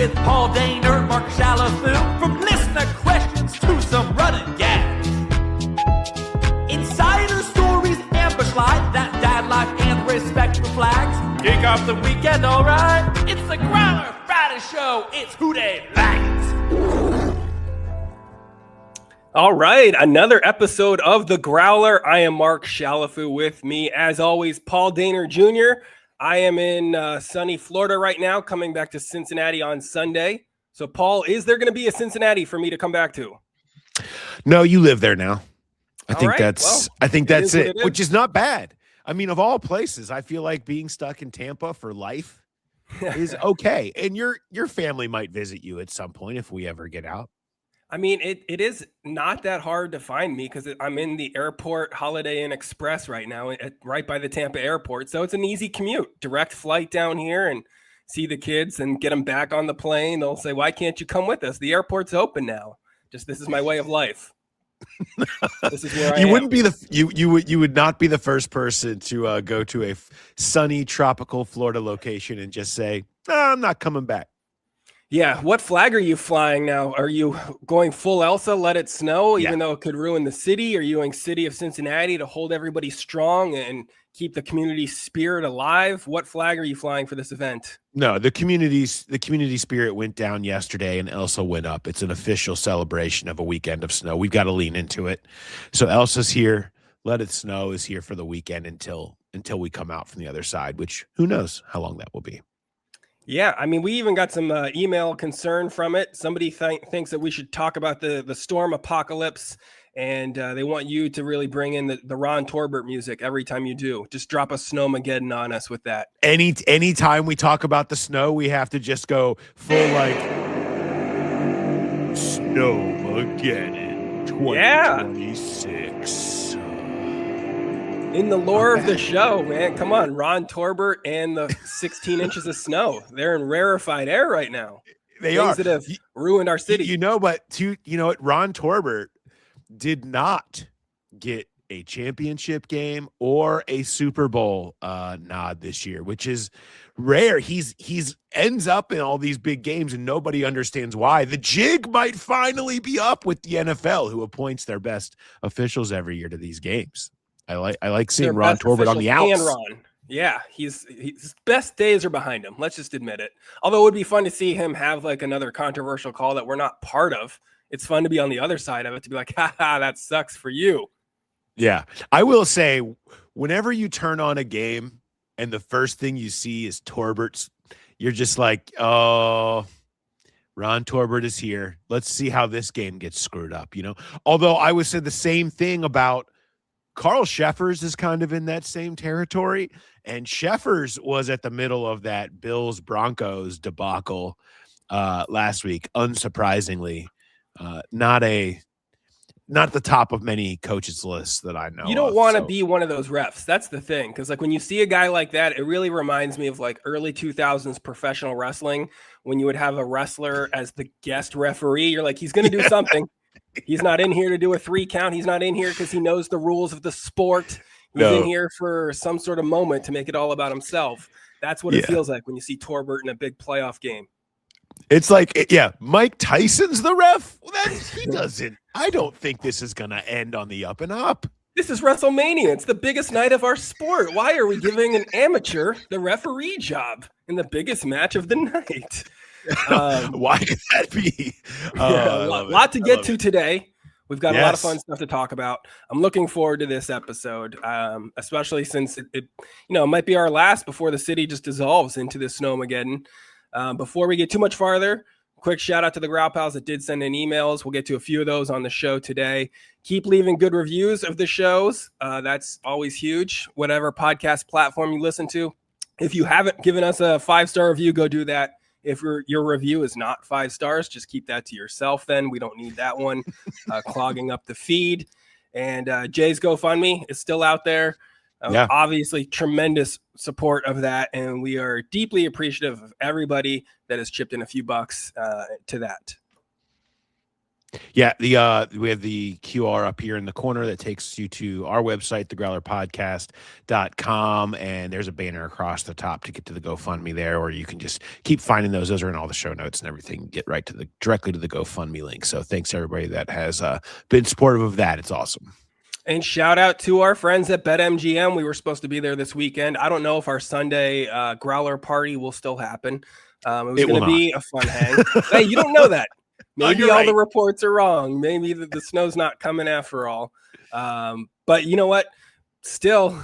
with Paul Daner, Mark Shalafoo, from listener questions to some running gags. Insider stories, ambush light, that dad life and respect for flags. Kick off the weekend, alright? It's the Growler Friday show, it's who Dey Light. All right, another episode of The Growler. I am Mark Shalafoo. With me, as always, Paul Daner Jr. I am in sunny Florida right now, coming back to Cincinnati on Sunday. So, Paul, is there going to be a Cincinnati for me to come back to? No, you live there now. I think right, that's it, which is not bad. I mean, of all places, I feel like being stuck in Tampa for life is okay. And your family might visit you at some point if we ever get out. I mean, it is not that hard to find me because I'm in the airport Holiday Inn Express right now, right by the Tampa airport. So it's an easy commute, direct flight down here and see the kids and get them back on the plane. They'll say, why can't you come with us? The airport's open now. This is my way of life. This is where I am. Wouldn't be you would not be the first person to go to a sunny tropical Florida location and just say, I'm not coming back. Yeah. What flag are you flying now? Are you going full Elsa, let it snow, even though it could ruin the city? Are you going city of Cincinnati to hold everybody strong and keep the community spirit alive? What flag are you flying for this event? No, the community spirit went down yesterday and Elsa went up. It's an official celebration of a weekend of snow. We've got to lean into it. So Elsa's here. Let It Snow is here for the weekend until we come out from the other side, which who knows how long that will be. Yeah, I mean, we even got some email concern from it. Somebody thinks that we should talk about the storm apocalypse, and they want you to really bring in the Ron Torbert music every time you do. Just drop a Snowmageddon on us with that. Anytime we talk about the snow, we have to just go full like Snowmageddon 2026. In the lore of the show, man, come on, Ron Torbert and the 16 inches of snow. They're in rarefied air right now. Things that have ruined our city. But Ron Torbert did not get a championship game or a Super Bowl nod this year, which is rare. He's ends up in all these big games and nobody understands why. The jig might finally be up with the NFL, who appoints their best officials every year to these games. I like seeing Ron Torbert on the outs. Ron. Yeah, his best days are behind him. Let's just admit it. Although it would be fun to see him have like another controversial call that we're not part of. It's fun to be on the other side of it, to be like, haha, that sucks for you. Yeah, I will say, whenever you turn on a game and the first thing you see is Torbert's, you're just like, oh, Ron Torbert is here. Let's see how this game gets screwed up, Although I would say the same thing about Carl Sheffers is kind of in that same territory, and Sheffers was at the middle of that Bills-Broncos debacle last week, unsurprisingly. Not the top of many coaches' lists that I know. You don't want to be one of those refs. That's the thing, because like when you see a guy like that, it really reminds me of like early 2000s professional wrestling when you would have a wrestler as the guest referee. You're like, he's going to do something. He's not in here to do a 3 count. He's not in here because he knows the rules of the sport. He's in here for some sort of moment to make it all about himself. That's what it feels like when you see Torbert in a big playoff game. It's like, Mike Tyson's the ref. Well, he doesn't. I don't think this is going to end on the up and up. This is WrestleMania. It's the biggest night of our sport. Why are we giving an amateur the referee job in the biggest match of the night? Why could that be? A lot to get to today. We've got a lot of fun stuff to talk about. I'm looking forward to this episode, especially since it might be our last before the city just dissolves into this Snowmageddon. Before we get too much farther, quick shout out to the Growl Pals that did send in emails. We'll get to a few of those on the show today. Keep leaving good reviews of the shows. That's always huge. Whatever podcast platform you listen to. If you haven't given us a 5-star review, go do that. If your review is not 5 stars, just keep that to yourself then. We don't need that one clogging up the feed. And Jay's GoFundMe is still out there. Obviously, tremendous support of that. And we are deeply appreciative of everybody that has chipped in a few bucks to that. Yeah, we have the QR up here in the corner that takes you to our website, thegrowlerpodcast.com, and there's a banner across the top to get to the GoFundMe there, or you can just keep finding those. Those are in all the show notes and everything. Get right to directly to the GoFundMe link. So thanks to everybody that has been supportive of that. It's awesome. And shout out to our friends at BetMGM. We were supposed to be there this weekend. I don't know if our Sunday growler party will still happen. It was going to be a fun hang. Hey, you don't know that. Maybe all the reports are wrong. Maybe the snow's not coming after all. But you know what? Still,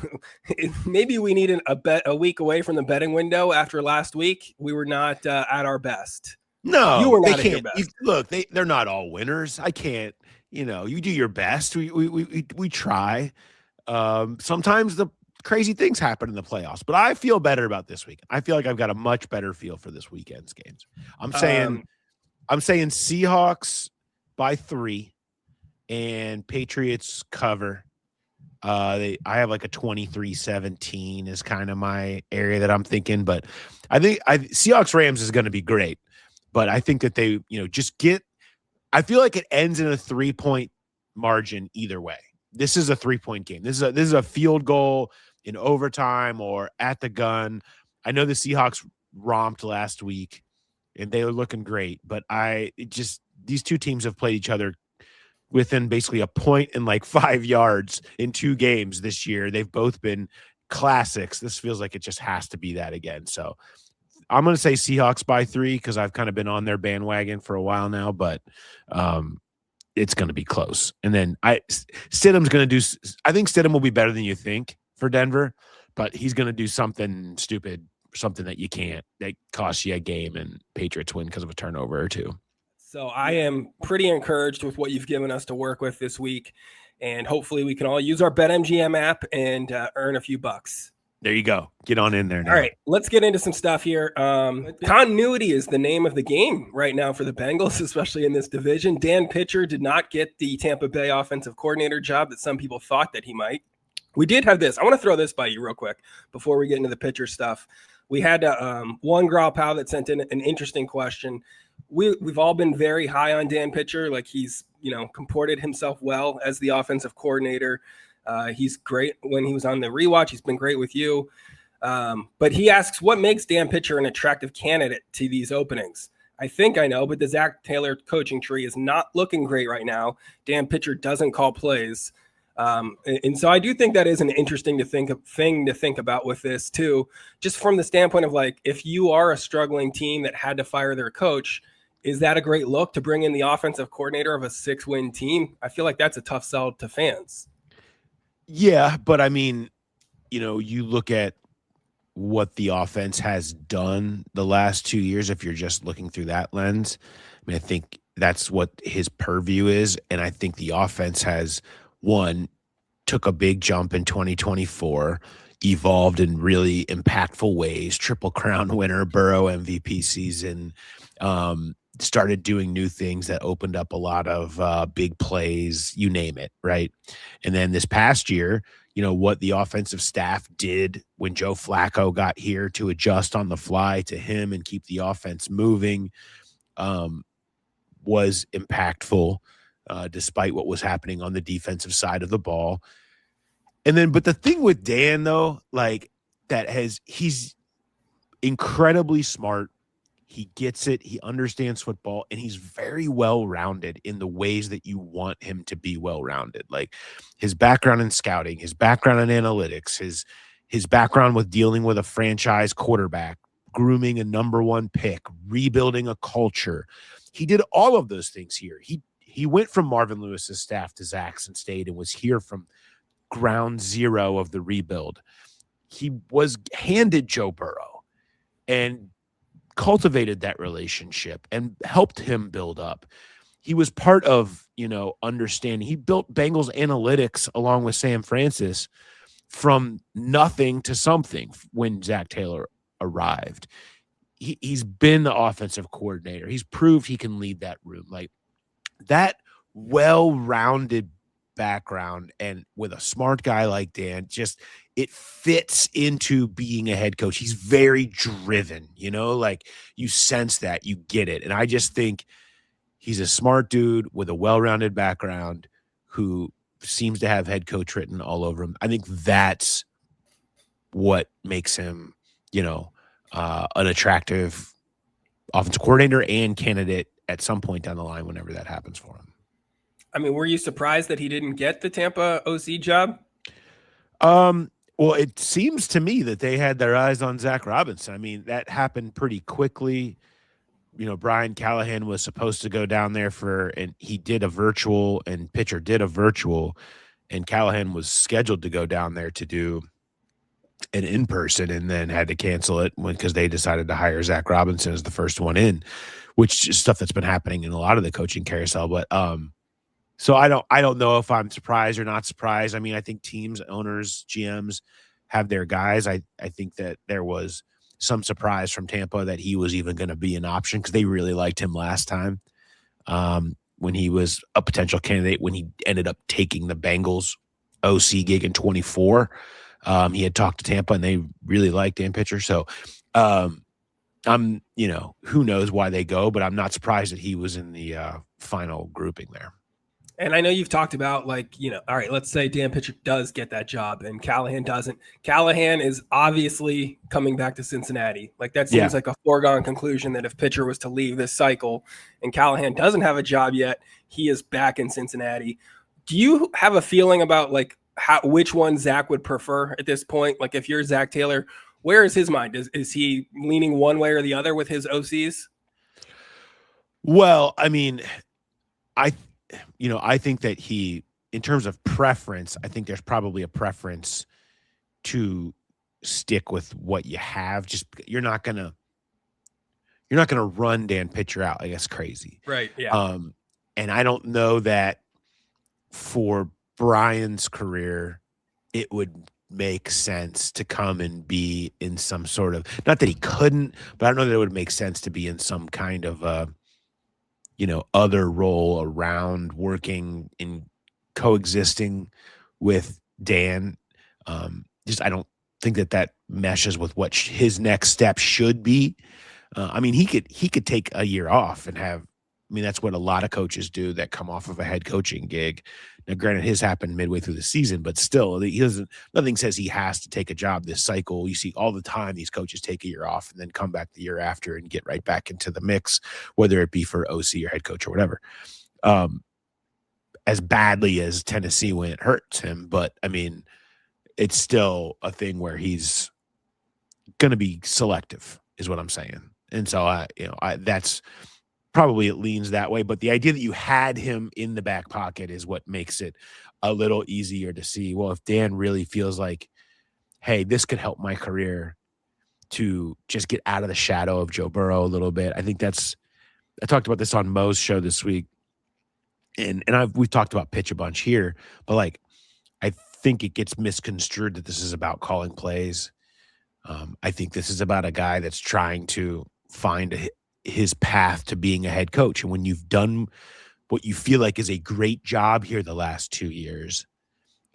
maybe we need a week away from the betting window after last week. We were not at our best. No, you were not at your best. Look, they're not all winners. I can't. You do your best. We try. Sometimes the crazy things happen in the playoffs, but I feel better about this week. I feel like I've got a much better feel for this weekend's games. I'm saying Seahawks by 3 and Patriots cover. I have like a 23-17 is kind of my area that I'm thinking, but I think Seahawks Rams is going to be great, but I think that they, I feel like it ends in a 3-point margin either way. This is a 3-point game. This is a field goal in overtime or at the gun. I know the Seahawks romped last week and they were looking great, but these two teams have played each other within basically a point and like 5 yards in 2 games this year. They've both been classics. This feels like it just has to be that again. So I'm going to say Seahawks by 3 because I've kind of been on their bandwagon for a while now, but it's going to be close. And then Stidham's going to do – I think Stidham will be better than you think for Denver, but he's going to do something stupid, something that you can't, that costs you a game, and Patriots win because of a turnover or 2. So I am pretty encouraged with what you've given us to work with this week, and hopefully we can all use our BetMGM app and earn a few bucks. There you go. Get on in there now. All right, let's get into some stuff here. Continuity is the name of the game right now for the Bengals, especially in this division. Dan Pitcher did not get the Tampa Bay offensive coordinator job that some people thought that he might. We did have this. I want to throw this by you real quick before we get into the pitcher stuff. We had one Growl Pal that sent in an interesting question. We've all been very high on Dan Pitcher. Like he's, comported himself well as the offensive coordinator. He's great when he was on the rewatch. He's been great with you. But he asks, what makes Dan Pitcher an attractive candidate to these openings? I think I know, but the Zach Taylor coaching tree is not looking great right now. Dan Pitcher doesn't call plays. And so I do think that is an interesting thing to think about with this too, just from the standpoint of like, if you are a struggling team that had to fire their coach, is that a great look to bring in the offensive coordinator of a 6-win team? I feel like that's a tough sell to fans. Yeah, but I mean, you look at what the offense has done the last 2 years, if you're just looking through that lens. I mean, I think that's what his purview is. And I think the offense has, one, took a big jump in 2024, evolved in really impactful ways, Triple Crown winner, Burrow MVP season, started doing new things that opened up a lot of big plays, you name it, right? And then this past year, what the offensive staff did when Joe Flacco got here to adjust on the fly to him and keep the offense moving was impactful, despite what was happening on the defensive side of the ball. And then, but the thing with Dan, though, he's incredibly smart. He gets it. He understands football, and he's very well-rounded in the ways that you want him to be well-rounded. Like his background in scouting, his background in analytics, his background with dealing with a franchise quarterback, grooming a number 1 pick, rebuilding a culture. He did all of those things here. He went from Marvin Lewis's staff to Zaxxon State and was here from ground zero of the rebuild. He was handed Joe Burrow and cultivated that relationship and helped him build up. He was part of, understanding. He built Bengals analytics along with Sam Francis from nothing to something when Zach Taylor arrived. He's been the offensive coordinator. He's proved he can lead that room. Like that well-rounded background, and with a smart guy like Dan, just it fits into being a head coach. He's very driven, like you sense that, you get it. And I just think He's a smart dude with a well-rounded background who seems to have head coach written all over him. I think that's what makes him, an attractive offensive coordinator and candidate at some point down the line whenever that happens for him. I mean, were you surprised that he didn't get the Tampa OC job? Well, it seems to me that they had their eyes on Zach Robinson. I mean, that happened pretty quickly. Brian Callahan was supposed to go down there and he did a virtual, and Pitcher did a virtual, and Callahan was scheduled to go down there to do an in-person and then had to cancel it because they decided to hire Zach Robinson as the first one in, which is stuff that's been happening in a lot of the coaching carousel. But, so I don't know if I'm surprised or not surprised. I mean, I think teams, owners, GMs have their guys. I think that there was some surprise from Tampa that he was even going to be an option because they really liked him last time when he was a potential candidate when he ended up taking the Bengals OC gig in 24. He had talked to Tampa and they really liked Dan Pitcher. So I'm, who knows why they go, but I'm not surprised that he was in the final grouping there. And I know you've talked about all right, let's say Dan Pitcher does get that job and Callahan doesn't. Callahan is obviously coming back to Cincinnati. Like that seems like a foregone conclusion that if Pitcher was to leave this cycle and Callahan doesn't have a job yet, he is back in Cincinnati. Do you have a feeling about which one Zach would prefer at this point? Like if you're Zach Taylor, where is his mind? Is he leaning one way or the other with his OCs? Well, I mean, I think that in terms of preference, I think there's probably a preference to stick with what you have. Just you're not gonna run Dan Pitcher out. I guess crazy, right? Yeah. And I don't know that for Brian's career, it would make sense to come and be in some sort of, not that he couldn't, but I don't know that it would make sense to be in some kind of other role around working in coexisting with Dan. I don't think that meshes with what his next step should be. I mean, he could take a year off and that's what a lot of coaches do that come off of a head coaching gig. Now, granted, his happened midway through the season, but still, nothing says he has to take a job this cycle. You see all the time these coaches take a year off and then come back the year after and get right back into the mix, whether it be for OC or head coach or whatever. As badly as Tennessee when it hurts him, but I mean, it's still a thing where he's going to be selective, is what I'm saying. And so that's probably it leans that way, but the idea that you had him in the back pocket is what makes it a little easier to see. Well, if Dan really feels like, hey, this could help my career to just get out of the shadow of Joe Burrow a little bit. I think I talked about this on Mo's show this week, and we've talked about pitch a bunch here, but I think it gets misconstrued that this is about calling plays. I think this is about a guy that's trying to find his path to being a head coach. And when you've done what you feel like is a great job here the last 2 years,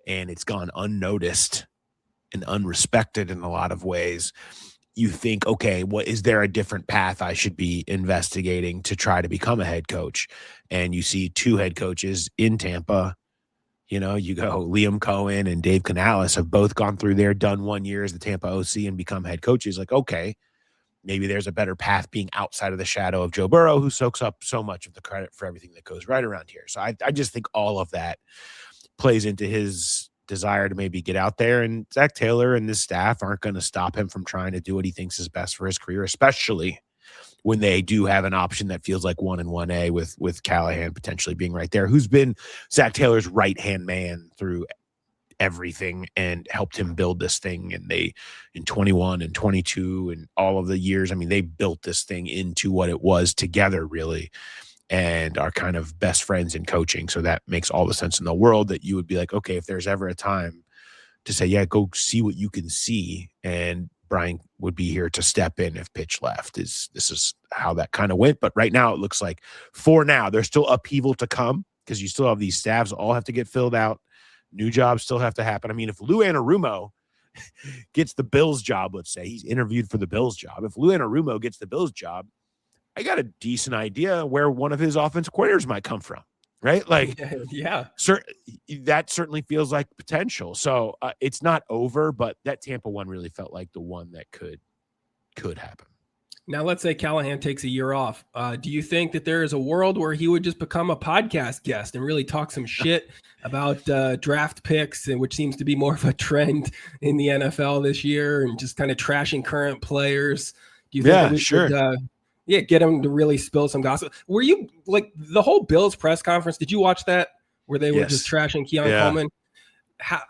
and it's gone unnoticed and unrespected in a lot of ways, you think, okay, is there a different path I should be investigating to try to become a head coach? And you see two head coaches in Tampa. You go Liam Cohen and Dave Canales have both gone through there, done 1 year as the Tampa OC and become head coaches. Like, okay, maybe there's a better path being outside of the shadow of Joe Burrow, who soaks up so much of the credit for everything that goes right around here. So I just think all of that plays into his desire to maybe get out there, and Zach Taylor and his staff aren't going to stop him from trying to do what he thinks is best for his career, especially when they do have an option that feels like 1 and 1A with Callahan potentially being right there, who's been Zach Taylor's right-hand man through everything and helped him build this thing. And they, in 21 and 22 and all of the years, I mean, they built this thing into what it was together, really, and are kind of best friends in coaching. So that makes all the sense in the world that you would be like, okay, if there's ever a time to say, yeah, go see what you can see, and Brian would be here to step in if Pitch left. This is how that kind of went. But right now it looks like, for now, there's still upheaval to come because you still have these staffs all have to get filled out. New jobs still have to happen. I mean, if Lou Anarumo gets the Bills job, let's say he's interviewed for the Bills job. If Lou Anarumo gets the Bills job, I got a decent idea where one of his offensive coordinators might come from, right? Like, yeah, that certainly feels like potential. So it's not over, but that Tampa one really felt like the one that could happen. Now, let's say Callahan takes a year off. Do you think that there is a world where he would just become a podcast guest and really talk some shit about draft picks, which seems to be more of a trend in the NFL this year, and just kind of trashing current players? Do you think that we should, get him to really spill some gossip? Were you like the whole Bills press conference? Did you watch that where they were just trashing Keon Coleman?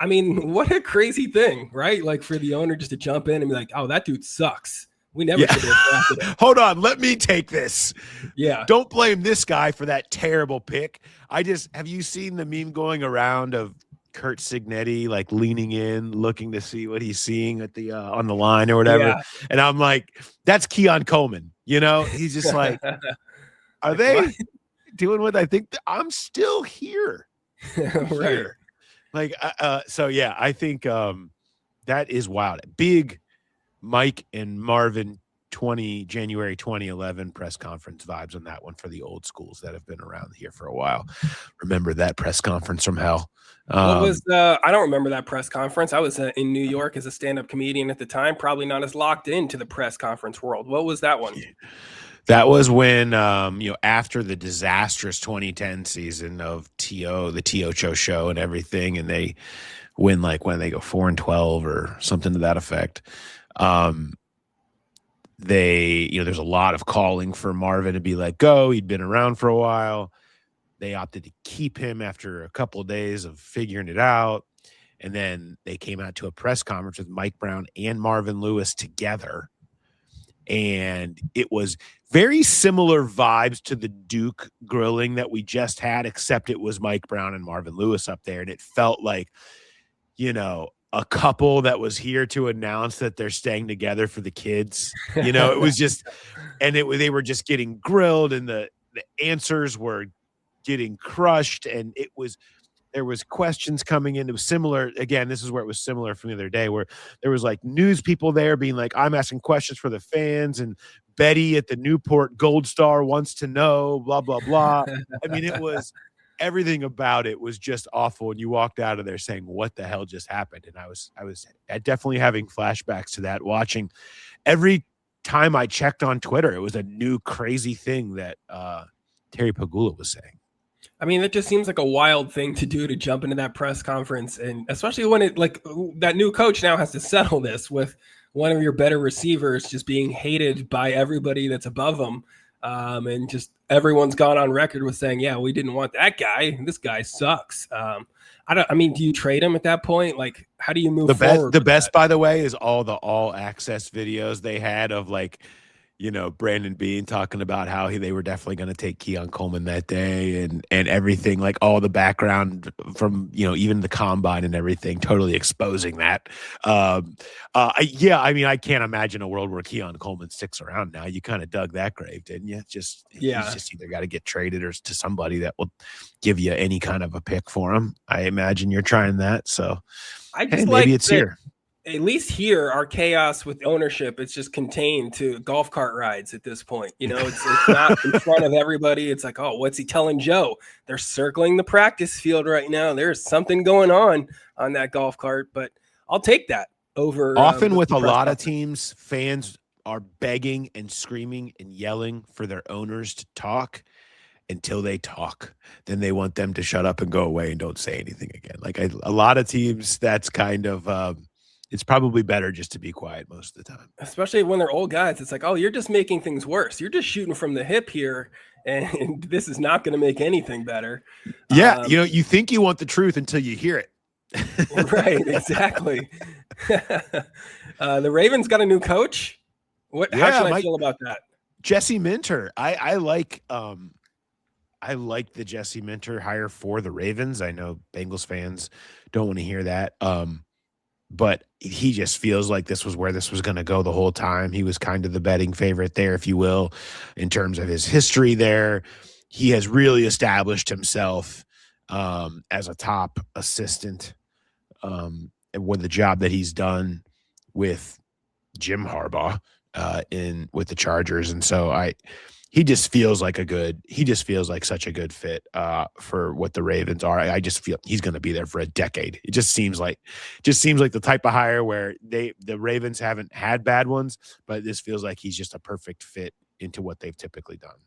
I mean, what a crazy thing, right? Like for the owner just to jump in and be like, "Oh, that dude sucks. We never should have drafted him." Hold on, let me take this. Yeah. Don't blame this guy for that terrible pick. Have you seen the meme going around of Kurt Signetti like leaning in, looking to see what he's seeing at the on the line or whatever? Yeah. And I'm like, that's Keon Coleman. You know, he's just like, are they doing what I think? I'm still here. Right. Like, so yeah, I think that is wild. Big Mike and Marvin January 2011 press conference vibes on that one for the old schools that have been around here for a while. Remember that press conference from hell? What was I don't remember that press conference. I was in New York as a stand-up comedian at the time, probably not as locked into the press conference world. What was that one? That was when after the disastrous 2010 season of the T.O. show and everything, and they win like when they go 4-12 or something to that effect. There's a lot of calling for Marvin to be let go. He'd been around for a while. They opted to keep him after a couple of days of figuring it out. And then they came out to a press conference with Mike Brown and Marvin Lewis together. And it was very similar vibes to the Duke grilling that we just had, except it was Mike Brown and Marvin Lewis up there. And it felt like, a couple that was here to announce that they're staying together for the kids. It was just, and they were just getting grilled, and the answers were getting crushed. And there was questions coming in. It was similar. Again, this is where it was similar from the other day, where there was like news people there being like, I'm asking questions for the fans, and Betty at the Newport Gold Star wants to know, blah, blah, blah. I mean, it was, everything about it was just awful. And you walked out of there saying, what the hell just happened? And I was definitely having flashbacks to that, watching every time I checked on Twitter, it was a new crazy thing that Terry Pagula was saying. I mean, it just seems like a wild thing to do, to jump into that press conference. And especially when that new coach now has to settle this with one of your better receivers just being hated by everybody that's above them. And just everyone's gone on record with saying, yeah, we didn't want that guy. This guy sucks. Do you trade him at that point? Like, how do you move forward? The best, by the way, is all the all access videos they had of like, Brandon Beane talking about how they were definitely going to take Keon Coleman that day, and everything, like all the background from, even the combine and everything, totally exposing that. I can't imagine a world where Keon Coleman sticks around now. You kind of dug that grave, didn't you? He's just either got to get traded or to somebody that will give you any kind of a pick for him. I imagine you're trying that. So maybe it's here. At least here, our chaos with ownership, it's just contained to golf cart rides at this point. It's not in front of everybody. It's like, oh, what's he telling Joe? They're circling the practice field right now. There's something going on that golf cart, but I'll take that over. Often with a lot of teams, fans are begging and screaming and yelling for their owners to talk until they talk. Then they want them to shut up and go away and don't say anything again. Like a lot of teams, that's kind of it's probably better just to be quiet most of the time. Especially when they're old guys. It's like, oh, you're just making things worse. You're just shooting from the hip here, and this is not going to make anything better. Yeah, you think you want the truth until you hear it. Right, exactly. The Ravens got a new coach. How should I feel about that? Jesse Minter. I like the Jesse Minter hire for the Ravens. I know Bengals fans don't want to hear that. But he just feels like this was where this was going to go the whole time. He was kind of the betting favorite there, if you will, in terms of his history there. He has really established himself as a top assistant with the job that he's done with Jim Harbaugh with the Chargers. And so he just feels like such a good fit for what the Ravens are. I just feel he's going to be there for a decade. It just seems like the type of hire where the Ravens haven't had bad ones, but this feels like he's just a perfect fit into what they've typically done.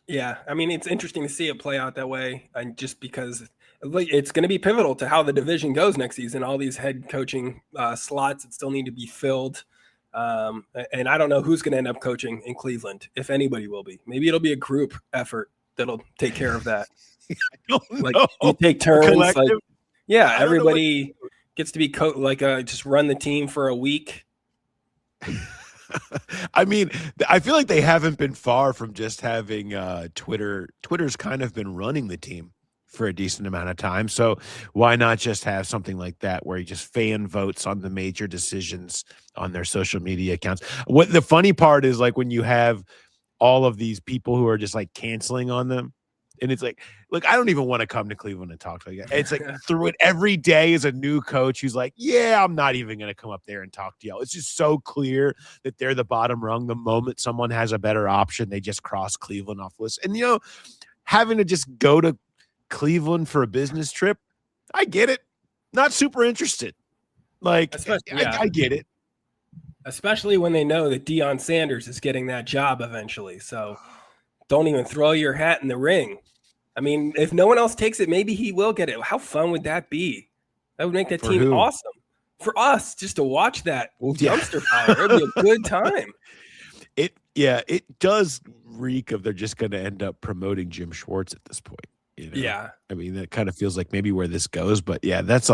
Yeah, I mean, it's interesting to see it play out that way, and just because it's going to be pivotal to how the division goes next season. All these head coaching slots that still need to be filled. And I don't know who's going to end up coaching in Cleveland, if anybody will be. Maybe it'll be a group effort that'll take care of that. Like you take turns. Like, yeah, everybody gets to be just run the team for a week. I mean, I feel like they haven't been far from just having Twitter. Twitter's kind of been running the team for a decent amount of time. So why not just have something like that where you just fan votes on the major decisions on their social media accounts? What the funny part is, like, when you have all of these people who are just like canceling on them, and it's like, look, I don't even want to come to Cleveland and talk to you. It's like through it every day is a new coach who's like, yeah, I'm not even going to come up there and talk to y'all. It's just so clear that they're the bottom rung. The moment someone has a better option, they just cross Cleveland off the list. And, having to just go to Cleveland for a business trip, I get it. Not super interested. Like, I get it. Especially when they know that Deion Sanders is getting that job eventually. So don't even throw your hat in the ring. I mean, if no one else takes it, maybe he will get it. How fun would that be? That would make that team awesome. For us, just to watch that dumpster fire. It'd be a good time. It does reek of they're just going to end up promoting Jim Schwartz at this point. Yeah. I mean, that kind of feels like maybe where this goes, but yeah, that's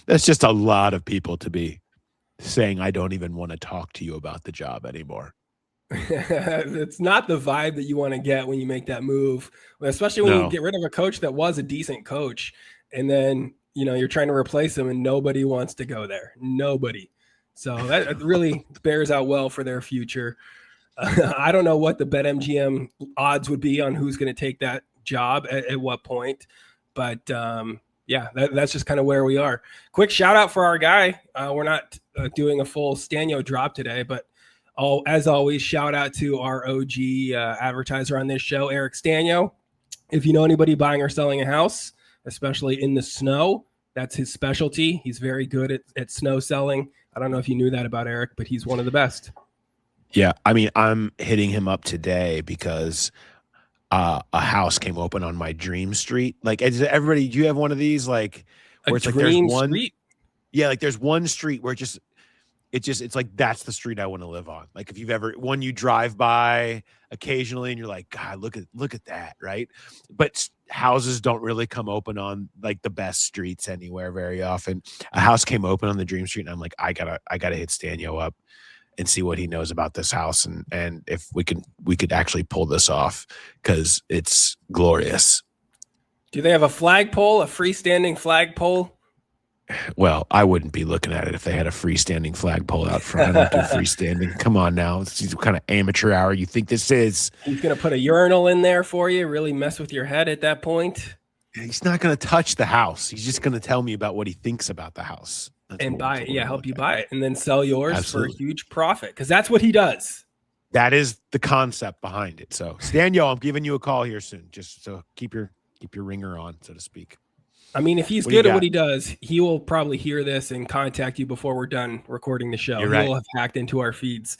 just a lot of people to be saying, I don't even want to talk to you about the job anymore. It's not the vibe that you want to get when you make that move, especially when you get rid of a coach that was a decent coach, and then, you're trying to replace him and nobody wants to go there. Nobody. So that really bears out well for their future. I don't know what the BetMGM odds would be on who's going to take that job at what point, but that's just kind of where we are. Quick shout out for our guy. We're not doing a full Stanio drop today, but as always, shout out to our OG advertiser on this show, Eric Stanio. If you know anybody buying or selling a house, especially in the snow, that's his specialty. He's very good at snow selling. I don't know if you knew that about Eric, but he's one of the best. Yeah, I mean, I'm hitting him up today because a house came open on my dream street. Like, everybody, do you have one of these? Like, where it's like there's one street? Yeah, like there's one street where it's like that's the street I want to live on. Like, if you've ever one you drive by occasionally and you're like, God, look at that, right? But houses don't really come open on like the best streets anywhere very often. A house came open on the dream street, and I'm like, I gotta hit Stanio up and see what he knows about this house, and if we could actually pull this off, because it's glorious. Do they have a flagpole, a freestanding flagpole? Well, I wouldn't be looking at it if they had a freestanding flagpole out front. I don't do freestanding. Come on now. This is what kind of amateur hour you think this is. He's going to put a urinal in there for you, really mess with your head at that point. He's not going to touch the house. He's just going to tell me about what he thinks about the house. And buy it. Yeah, help you buy it. And then sell yours for a huge profit, because that's what he does. That is the concept behind it. So, Stanio, I'm giving you a call here soon. Just so keep your ringer on, so to speak. I mean, if he's good at what he does, he will probably hear this and contact you before we're done recording the show. You're right. He'll have hacked into our feeds.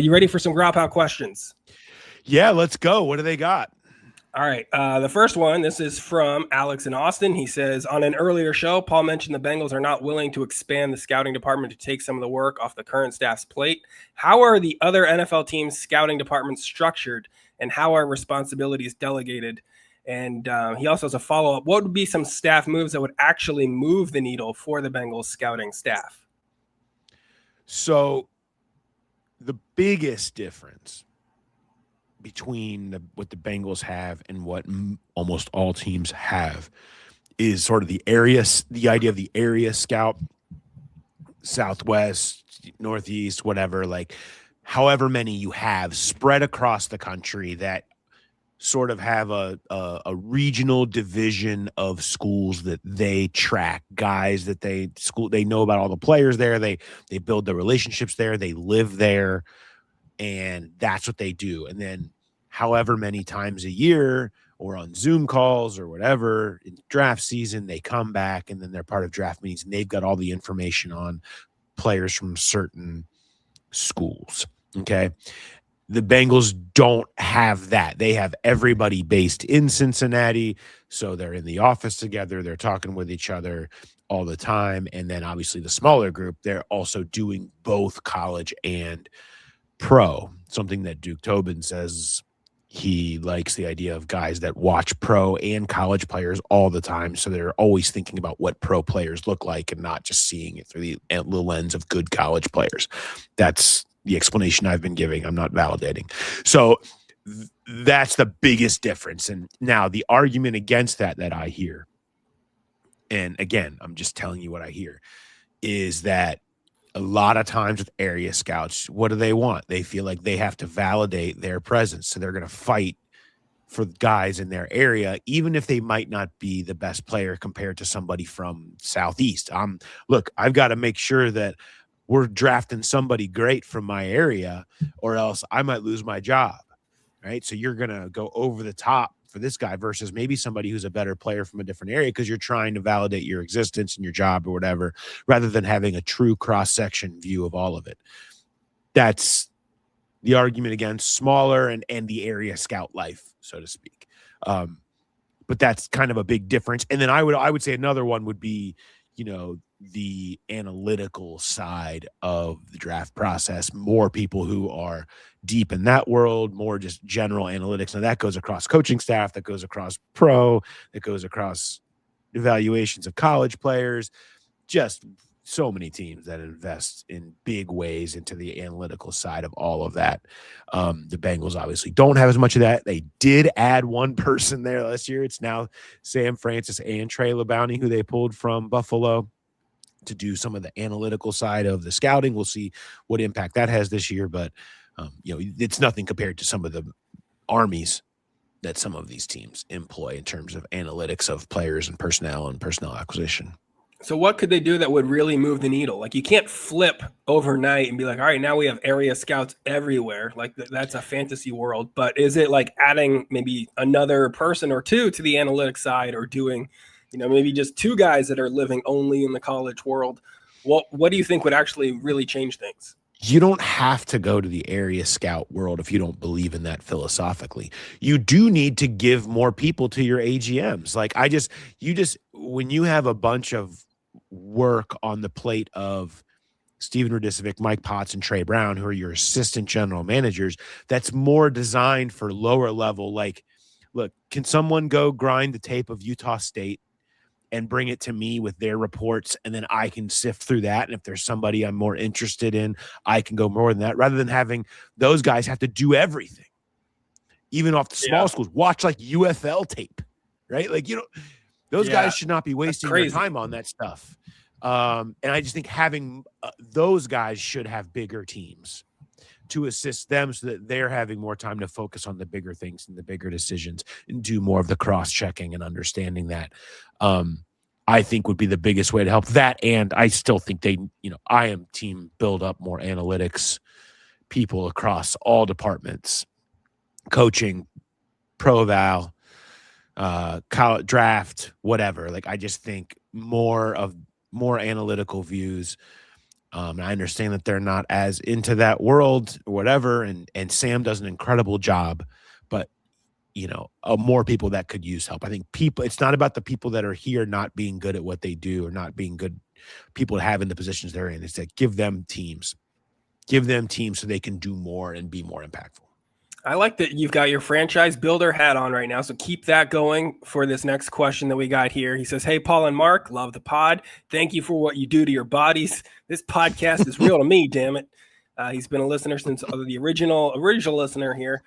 You ready for some Grop questions? Yeah, let's go. What do they got? All right. The first one, this is from Alex in Austin. He says, on an earlier show, Paul mentioned the Bengals are not willing to expand the scouting department to take some of the work off the current staff's plate. How are the other NFL teams' scouting departments structured, and how are responsibilities delegated? And he also has a follow-up. What would be some staff moves that would actually move the needle for the Bengals scouting staff? So the biggest difference between what the Bengals have and what almost all teams have is sort of the idea of the area scout, Southwest, Northeast, whatever, like however many you have spread across the country that sort of have a regional division of schools that they track, guys that they know about all the players there. They build their relationships there. They live there, and that's what they do. And then however many times a year or on Zoom calls or whatever in draft season, they come back and then they're part of draft meetings and they've got all the information on players from certain schools. Okay. The Bengals don't have that. They have everybody based in Cincinnati. So they're in the office together. They're talking with each other all the time. And then obviously the smaller group, they're also doing both college and pro, something that Duke Tobin says he likes the idea of guys that watch pro and college players all the time. So they're always thinking about what pro players look like and not just seeing it through the lens of good college players. That's the explanation I've been giving. I'm not validating. So that's the biggest difference. And now the argument against that I hear, and again, I'm just telling you what I hear, is that a lot of times with area scouts, what do they want? They feel like they have to validate their presence. So they're going to fight for guys in their area, even if they might not be the best player compared to somebody from Southeast. Look, I've got to make sure that we're drafting somebody great from my area or else I might lose my job, right? So you're going to go over the top for this guy versus maybe somebody who's a better player from a different area because you're trying to validate your existence and your job or whatever, rather than having a true cross-section view of all of it. That's the argument against smaller and the area scout life, so to speak. But that's kind of a big difference. And then I would say another one would be, the analytical side of the draft process, more people who are deep in that world, more just general analytics. Now that goes across coaching staff, that goes across pro, that goes across evaluations of college players, just so many teams that invest in big ways into the analytical side of all of that. The Bengals obviously don't have as much of that. They did add one person there last year. It's now Sam Francis and Trey LeBounty, who they pulled from Buffalo to do some of the analytical side of the scouting. We'll see what impact that has this year, but it's nothing compared to some of the armies that some of these teams employ in terms of analytics of players and personnel acquisition. So what could they do that would really move the needle? Like you can't flip overnight and be like, all right, now we have area scouts everywhere. Like that's a fantasy world, but is it like adding maybe another person or two to the analytics side, or doing maybe just two guys that are living only in the college world? What do you think would actually really change things? You don't have to go to the area scout world if you don't believe in that philosophically. You do need to give more people to your AGMs. Like when you have a bunch of work on the plate of Steven Radicevic, Mike Potts, and Trey Brown, who are your assistant general managers, that's more designed for lower level. Like, look, can someone go grind the tape of Utah State and bring it to me with their reports, and then I can sift through that. And if there's somebody I'm more interested in, I can go more than that, rather than having those guys have to do everything, even off the small schools. Watch like UFL tape, right? Like, those guys should not be wasting their time on that stuff. And I just think having those guys should have bigger teams to assist them so that they're having more time to focus on the bigger things and the bigger decisions and do more of the cross-checking and understanding that. I think would be the biggest way to help that. And I still think I am team build up more analytics people across all departments, coaching, pro eval, college draft, whatever. Like, I just think more analytical views. I understand that they're not as into that world or whatever. And Sam does an incredible job, but more people that could use help. I think it's not about the people that are here not being good at what they do or not being good people to have in the positions they're in. It's that give them teams so they can do more and be more impactful. I like that you've got your franchise builder hat on right now. So keep that going for this next question that we got here. He says, hey, Paul and Mark, love the pod. Thank you for what you do to your bodies. This podcast is real to me, damn it. He's been a listener since the original listener here.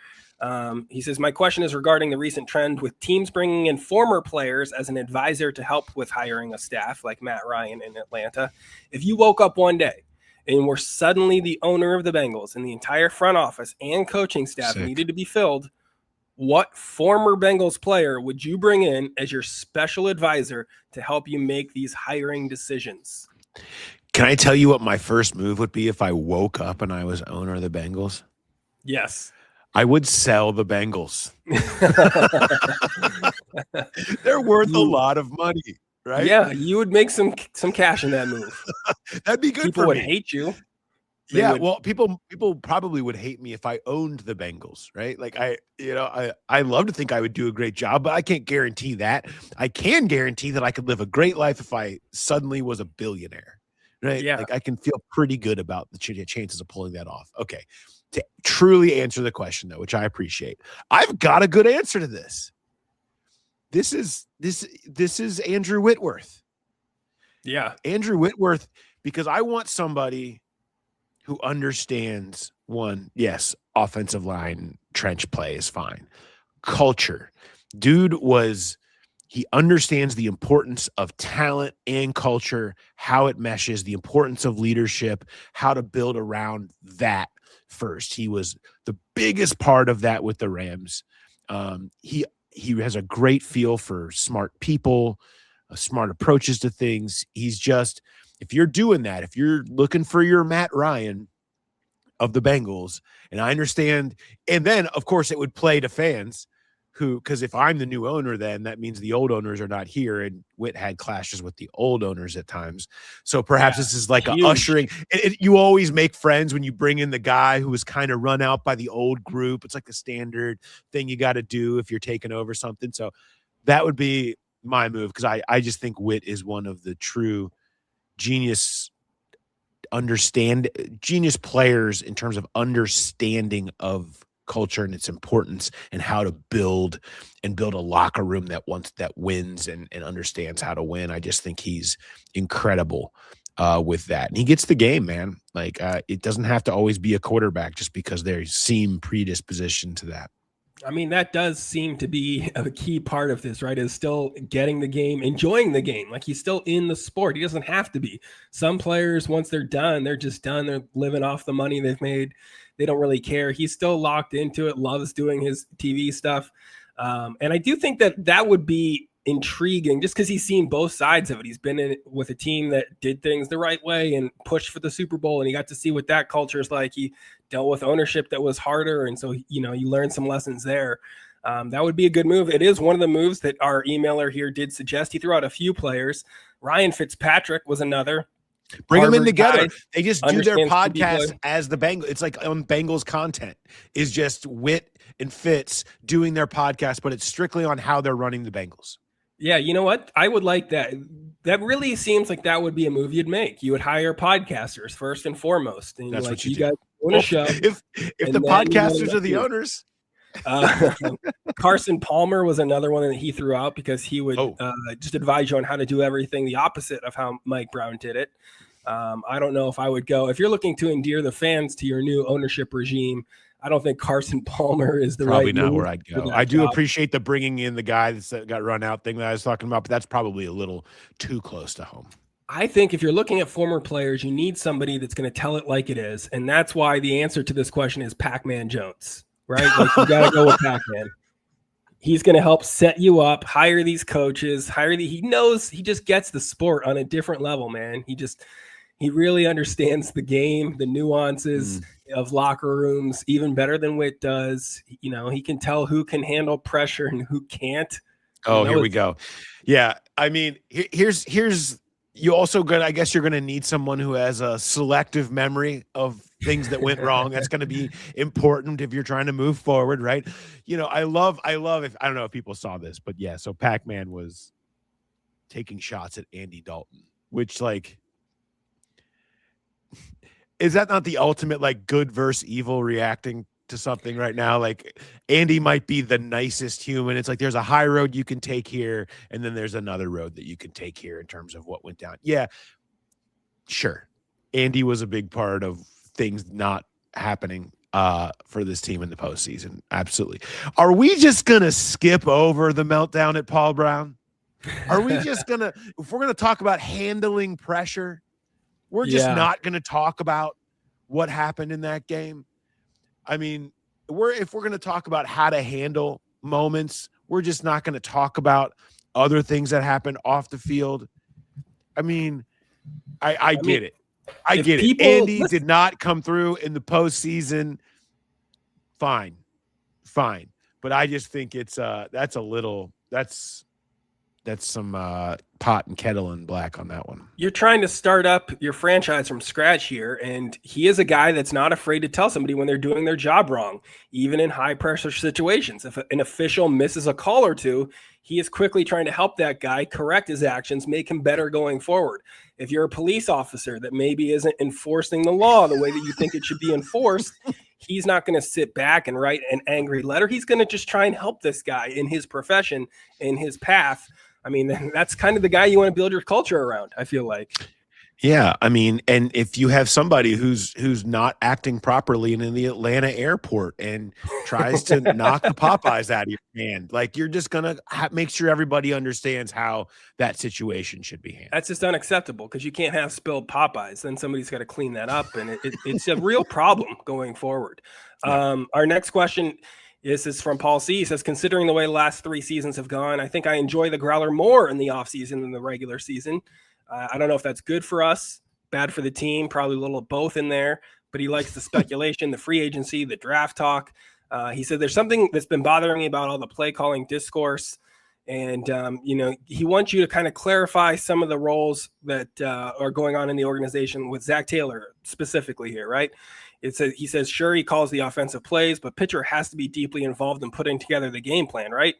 He says, my question is regarding the recent trend with teams bringing in former players as an advisor to help with hiring a staff, like Matt Ryan in Atlanta. If you woke up one day and were suddenly the owner of the Bengals and the entire front office and coaching staff needed to be filled, what former Bengals player would you bring in as your special advisor to help you make these hiring decisions? Can I tell you what my first move would be if I woke up and I was owner of the Bengals? Yes. I would sell the Bengals. They're worth a lot of money, right? Yeah, you would make some cash in that move. That'd be good People for would me. hate you. Well, people probably would hate me if I owned the Bengals, right? Like I love to think I would do a great job, but I can't guarantee that. I can guarantee that I could live a great life if I suddenly was a billionaire, right? Yeah. Like I can feel pretty good about the chances of pulling that off. Okay. To truly answer the question though, which I appreciate, I've got a good answer to this. This is Andrew Whitworth. Yeah. Andrew Whitworth, because I want somebody who understands yes, offensive line trench play is fine. Culture. Dude he understands the importance of talent and culture, how it meshes, the importance of leadership, how to build around that first. He was the biggest part of that with the Rams. He has a great feel for smart people, smart approaches to things. He's just, if you're doing that, if you're looking for your Matt Ryan of the Bengals, and I understand, and then of course it would play to fans because if I'm the new owner, then that means the old owners are not here, and Witt had clashes with the old owners at times. So perhaps this is like a ushering. You always make friends when you bring in the guy who was kind of run out by the old group. It's like the standard thing you got to do if you're taking over something. So that would be my move, because I just think Witt is one of the true genius players in terms of understanding of culture and its importance and how to build a locker room that wins and understands how to win. I just think he's incredible with that. And he gets the game, man. Like it doesn't have to always be a quarterback just because they seem predispositioned to that. I mean, that does seem to be a key part of this, right? Is still getting the game, enjoying the game. Like he's still in the sport. He doesn't have to be. Some players, once they're done, they're just done. They're living off the money they've made. They don't really care. He's still locked into it, loves doing his TV stuff. And I do think that would be intriguing just because he's seen both sides of it. He's been in it with a team that did things the right way and pushed for the Super Bowl, and he got to see what that culture is like. He dealt with ownership that was harder, and so you learn some lessons there. That would be a good move. It is one of the moves that our emailer here did suggest. He threw out a few players. Ryan Fitzpatrick was another. Bring Harvard them in together. guy, They just do their podcast as the Bengals. It's like Bengals content is just Witt and Fitz doing their podcast, but it's strictly on how they're running the Bengals. Yeah, you know what? I would like that. That really seems like that would be a move you'd make. You would hire podcasters first and foremost. And that's what you guys own a show. If the podcasters are the owners. Carson Palmer was another one that he threw out because he would just advise you on how to do everything the opposite of how Mike Brown did it. I don't know if I would go. If you're looking to endear the fans to your new ownership regime, I don't think Carson Palmer is probably not where I'd go. I do appreciate the bringing in the guy that got run out thing that I was talking about, but that's probably a little too close to home. I think if you're looking at former players, you need somebody that's going to tell it like it is. And that's why the answer to this question is Pac-Man Jones, right? Like you got to go with Pac-Man. He's going to help set you up, hire these coaches, he knows, he just gets the sport on a different level, man. He really understands the game, the nuances of locker rooms, even better than Witt does. He can tell who can handle pressure and who can't. Here we go. Yeah. I mean, here's you also I guess you're going to need someone who has a selective memory of things that went wrong. That's going to be important if you're trying to move forward. Right. I love if, I don't know if people saw this, but yeah. So Pac-Man was taking shots at Andy Dalton, which is that not the ultimate good versus evil reacting to something right now? Like Andy might be the nicest human. It's like there's a high road you can take here, and then there's another road that you can take here in terms of what went down. Yeah, sure. Andy was a big part of things not happening for this team in the postseason. Absolutely. Are we just gonna skip over the meltdown at Paul Brown? Are we just gonna, if we're gonna talk about handling pressure, we're just not going to talk about what happened in that game? I mean, if we're going to talk about how to handle moments, we're just not going to talk about other things that happened off the field. I mean, I get it. I get it. Andy did not come through in the postseason. Fine. fine. But I just think that's some pot and kettle and black on that one. You're trying to start up your franchise from scratch here, and he is a guy that's not afraid to tell somebody when they're doing their job wrong, even in high-pressure situations. If an official misses a call or two, he is quickly trying to help that guy correct his actions, make him better going forward. If you're a police officer that maybe isn't enforcing the law the way that you think it should be enforced, he's not going to sit back and write an angry letter. He's going to just try and help this guy in his profession, in his path. I mean, that's kind of the guy you want to build your culture around, I feel like. Yeah, I mean, and if you have somebody who's not acting properly in the Atlanta airport and tries to knock the Popeyes out of your hand, like, you're just going to make sure everybody understands how that situation should be handled. That's just unacceptable because you can't have spilled Popeyes. Then somebody's got to clean that up, and it's a real problem going forward. Our next question is from Paul C. He says, considering the way the last 3 seasons have gone, I think I enjoy the Growler more in the offseason than the regular season. I don't know if that's good for us, bad for the team, probably a little of both in there, but he likes the speculation, the free agency, the draft talk. He said there's something that's been bothering me about all the play calling discourse. And, he wants you to kind of clarify some of the roles that are going on in the organization with Zach Taylor specifically here, right? He says, sure, he calls the offensive plays, but pitcher has to be deeply involved in putting together the game plan, right?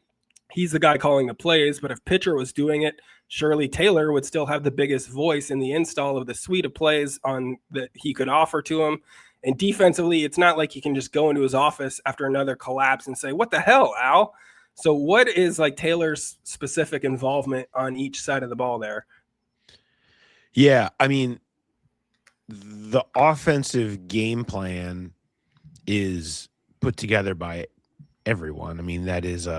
He's the guy calling the plays, but if pitcher was doing it, surely Taylor would still have the biggest voice in the install of the suite of plays on that he could offer to him. And defensively, it's not like he can just go into his office after another collapse and say, what the hell, Al? So what is like Taylor's specific involvement on each side of the ball there? Yeah, I mean, the offensive game plan is put together by everyone. I mean, that is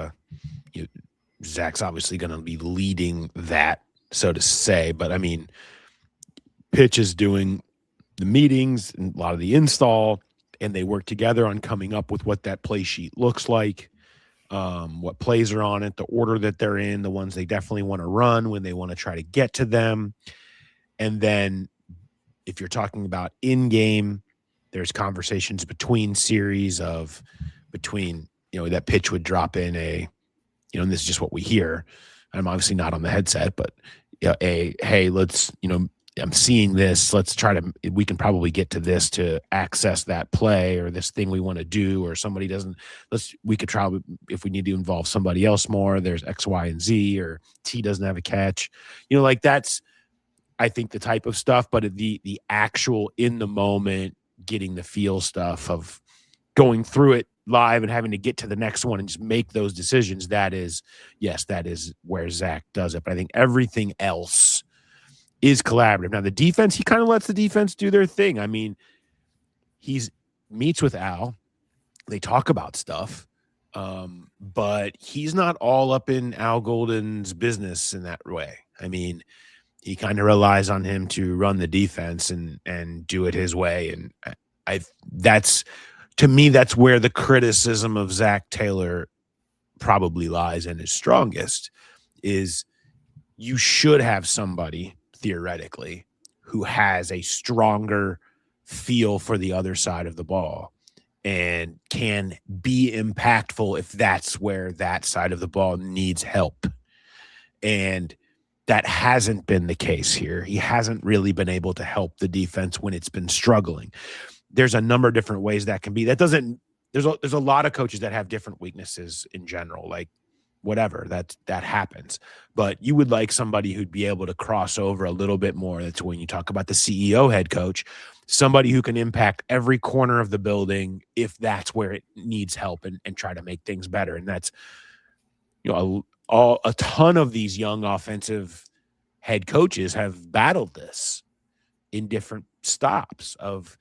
Zach's obviously going to be leading that, so to say. But, I mean, Pitch is doing the meetings and a lot of the install, and they work together on coming up with what that play sheet looks like, what plays are on it, the order that they're in, the ones they definitely want to run when they want to try to get to them. And then if you're talking about in-game, there's conversations between series that Pitch would drop in and this is just what we hear. I'm obviously not on the headset, but hey, let's, I'm seeing this. Let's we can probably get to this to access that play or this thing we want to do, or somebody doesn't, we could try, if we need to involve somebody else more, there's X, Y, and Z, or T doesn't have a catch, that's, I think, the type of stuff, but the actual in the moment, getting the feel stuff of going through it live and having to get to the next one and just make those decisions. That is where Zach does it. But I think everything else is collaborative. Now the defense, he kind of lets the defense do their thing. I mean, meets with Al. They talk about stuff, but he's not all up in Al Golden's business in that way. I mean, he kind of relies on him to run the defense and do it his way. And to me, that's where the criticism of Zach Taylor probably lies and is strongest, is you should have somebody, theoretically, who has a stronger feel for the other side of the ball and can be impactful if that's where that side of the ball needs help. And that hasn't been the case here. He hasn't really been able to help the defense when it's been struggling. There's a number of different ways that can be. There's a lot of coaches that have different weaknesses in general, like whatever, that happens. But you would like somebody who'd be able to cross over a little bit more. That's when you talk about the CEO head coach, somebody who can impact every corner of the building if that's where it needs help and try to make things better. And that's, a ton of these young offensive head coaches have battled this in different stops of,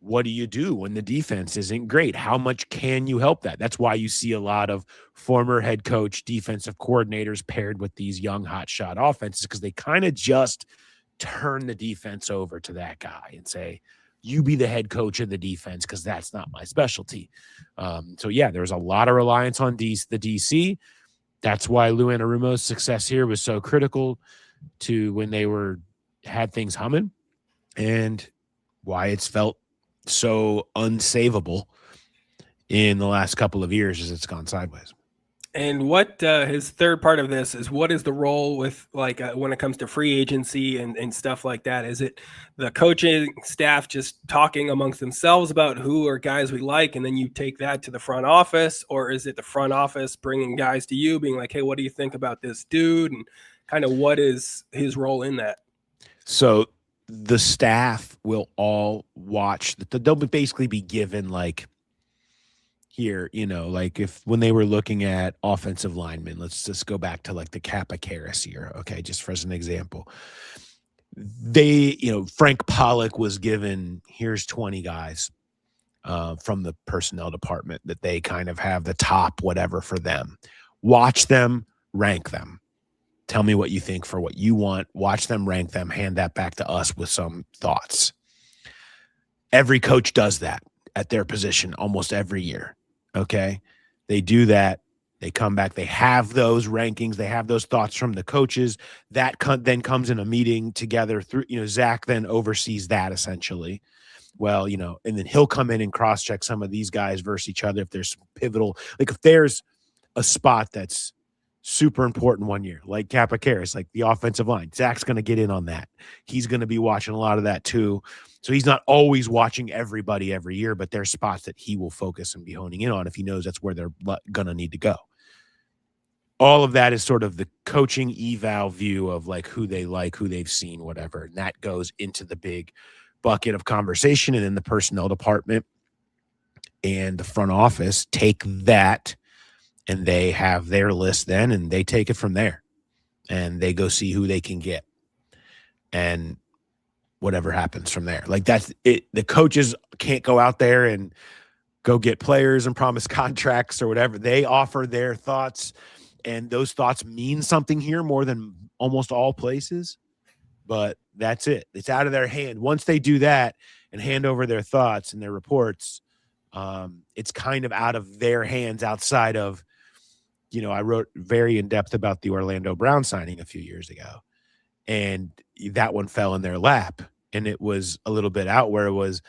what do you do when the defense isn't great? How much can you help that? That's why you see a lot of former head coach, defensive coordinators paired with these young hotshot offenses, because they kind of just turn the defense over to that guy and say, you be the head coach of the defense, because that's not my specialty. There's a lot of reliance on the DC. That's why Lou Anarumo's success here was so critical to when they had things humming, and why it's felt so unsavable in the last couple of years as it's gone sideways. And what his third part of this is, what is the role with when it comes to free agency and stuff like that? Is it the coaching staff just talking amongst themselves about who are guys we like, and then you take that to the front office? Or is it the front office bringing guys to you being like, hey, what do you think about this dude? And kind of what is his role in that? So the staff will all watch. They'll basically be given here, if when they were looking at offensive linemen, let's just go back to the Kappa Karras year. Okay. Just for as an example, Frank Pollock was given, here's 20 guys from the personnel department that they kind of have the top, whatever for them. Watch them, rank them. Tell me what you think for what you want. Watch them, rank them, hand that back to us with some thoughts. Every coach does that at their position almost every year. Okay. They do that. They come back. They have those rankings. They have those thoughts from the coaches. That then comes in a meeting together through, Zach then oversees that essentially. Well, and then he'll come in and cross-check some of these guys versus each other if there's pivotal, if there's a spot that's super important one year, like Kappa Karras, like the offensive line. Zach's going to get in on that. He's going to be watching a lot of that too. So he's not always watching everybody every year, but there's spots that he will focus and be honing in on if he knows that's where they're going to need to go. All of that is sort of the coaching eval view of who they like, who they've seen, whatever. And that goes into the big bucket of conversation. And then the personnel department and the front office take that and they have their list then, and they take it from there. And they go see who they can get. And whatever happens from there. That's it. The coaches can't go out there and go get players and promise contracts or whatever. They offer their thoughts, and those thoughts mean something here more than almost all places. But that's it. It's out of their hand. Once they do that and hand over their thoughts and their reports, it's kind of out of their hands outside of, I wrote very in depth about the Orlando Brown signing a few years ago, and that one fell in their lap. And it was a little bit out where it was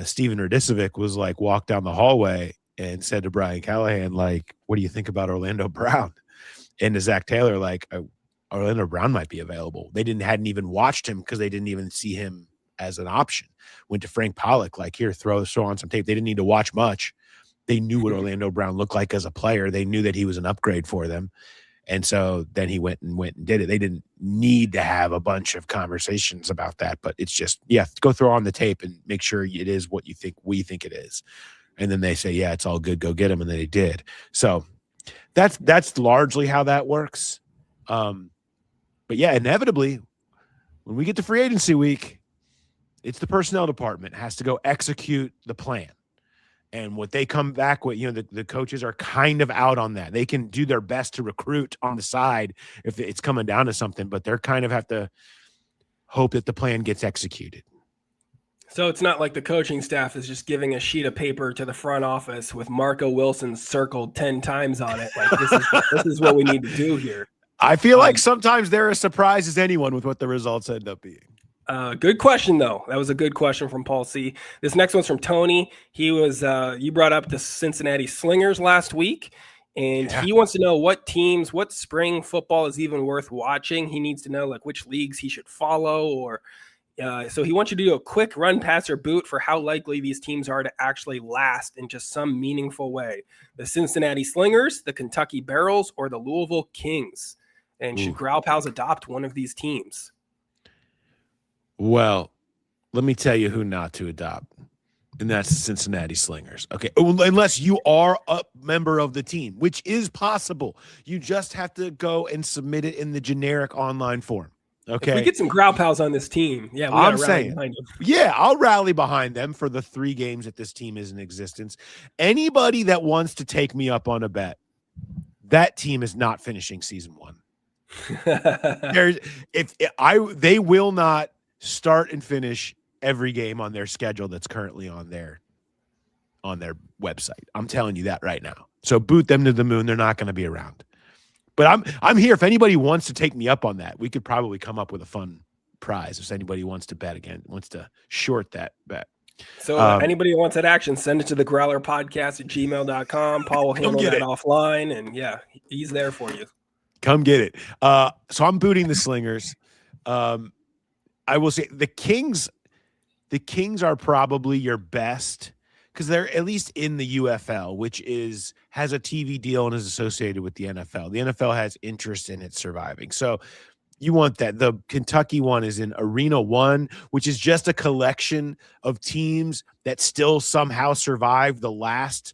Steven Radicevic was walked down the hallway and said to Brian Callahan, what do you think about Orlando Brown? And to Zach Taylor, Orlando Brown might be available. They hadn't even watched him because they didn't even see him as an option. Went to Frank Pollock, here, throw on some tape. They didn't need to watch much. They knew what Orlando Brown looked like as a player. They knew that he was an upgrade for them. And so then he went and did it. They didn't need to have a bunch of conversations about that, but it's just, go throw on the tape and make sure it is what we think it is. And then they say, it's all good. Go get him. And then they did. So that's largely how that works. But inevitably when we get to free agency week, it's the personnel department has to go execute the plan. And what they come back with, the coaches are kind of out on that. They can do their best to recruit on the side if it's coming down to something, but they're kind of have to hope that the plan gets executed. So it's not like the coaching staff is just giving a sheet of paper to the front office with Marco Wilson circled 10 times on it. This is what we need to do here. I feel like sometimes they're as surprised as anyone with what the results end up being. Good question, though. That was a good question from Paul C. This next one's from Tony. He was, you brought up the Cincinnati Slingers last week, and he wants to know what spring football is even worth watching. He needs to know which leagues he should follow, or so he wants you to do a quick run, pass, or boot for how likely these teams are to actually last in just some meaningful way. The Cincinnati Slingers, the Kentucky Barrels, or the Louisville Kings. And should Growl Pals adopt one of these teams? Well, let me tell you who not to adopt, and that's the Cincinnati Slingers. Okay, unless you are a member of the team, which is possible. You just have to go and submit it in the generic online form. Okay, if we get some Growl Pals on this team, I'm saying, I'll rally behind them for the 3 games that this team is in existence. Anybody that wants to take me up on a bet, that team is not finishing season 1. They will not start and finish every game on their schedule that's currently on their website. I'm telling you that right now. So boot them to the moon. They're not going to be around. But I'm here. If anybody wants to take me up on that, we could probably come up with a fun prize if anybody wants to bet again, wants to short that bet. So anybody who wants that action, send it to the growlerpodcast@gmail.com. Paul will handle that offline, and yeah, he's there for you. Come get it. So I'm booting the Slingers. I will say the Kings are probably your best because they're at least in the UFL, which has a TV deal and is associated with the NFL. The NFL has interest in it surviving. So you want that. The Kentucky one is in Arena 1, which is just a collection of teams that still somehow survived the last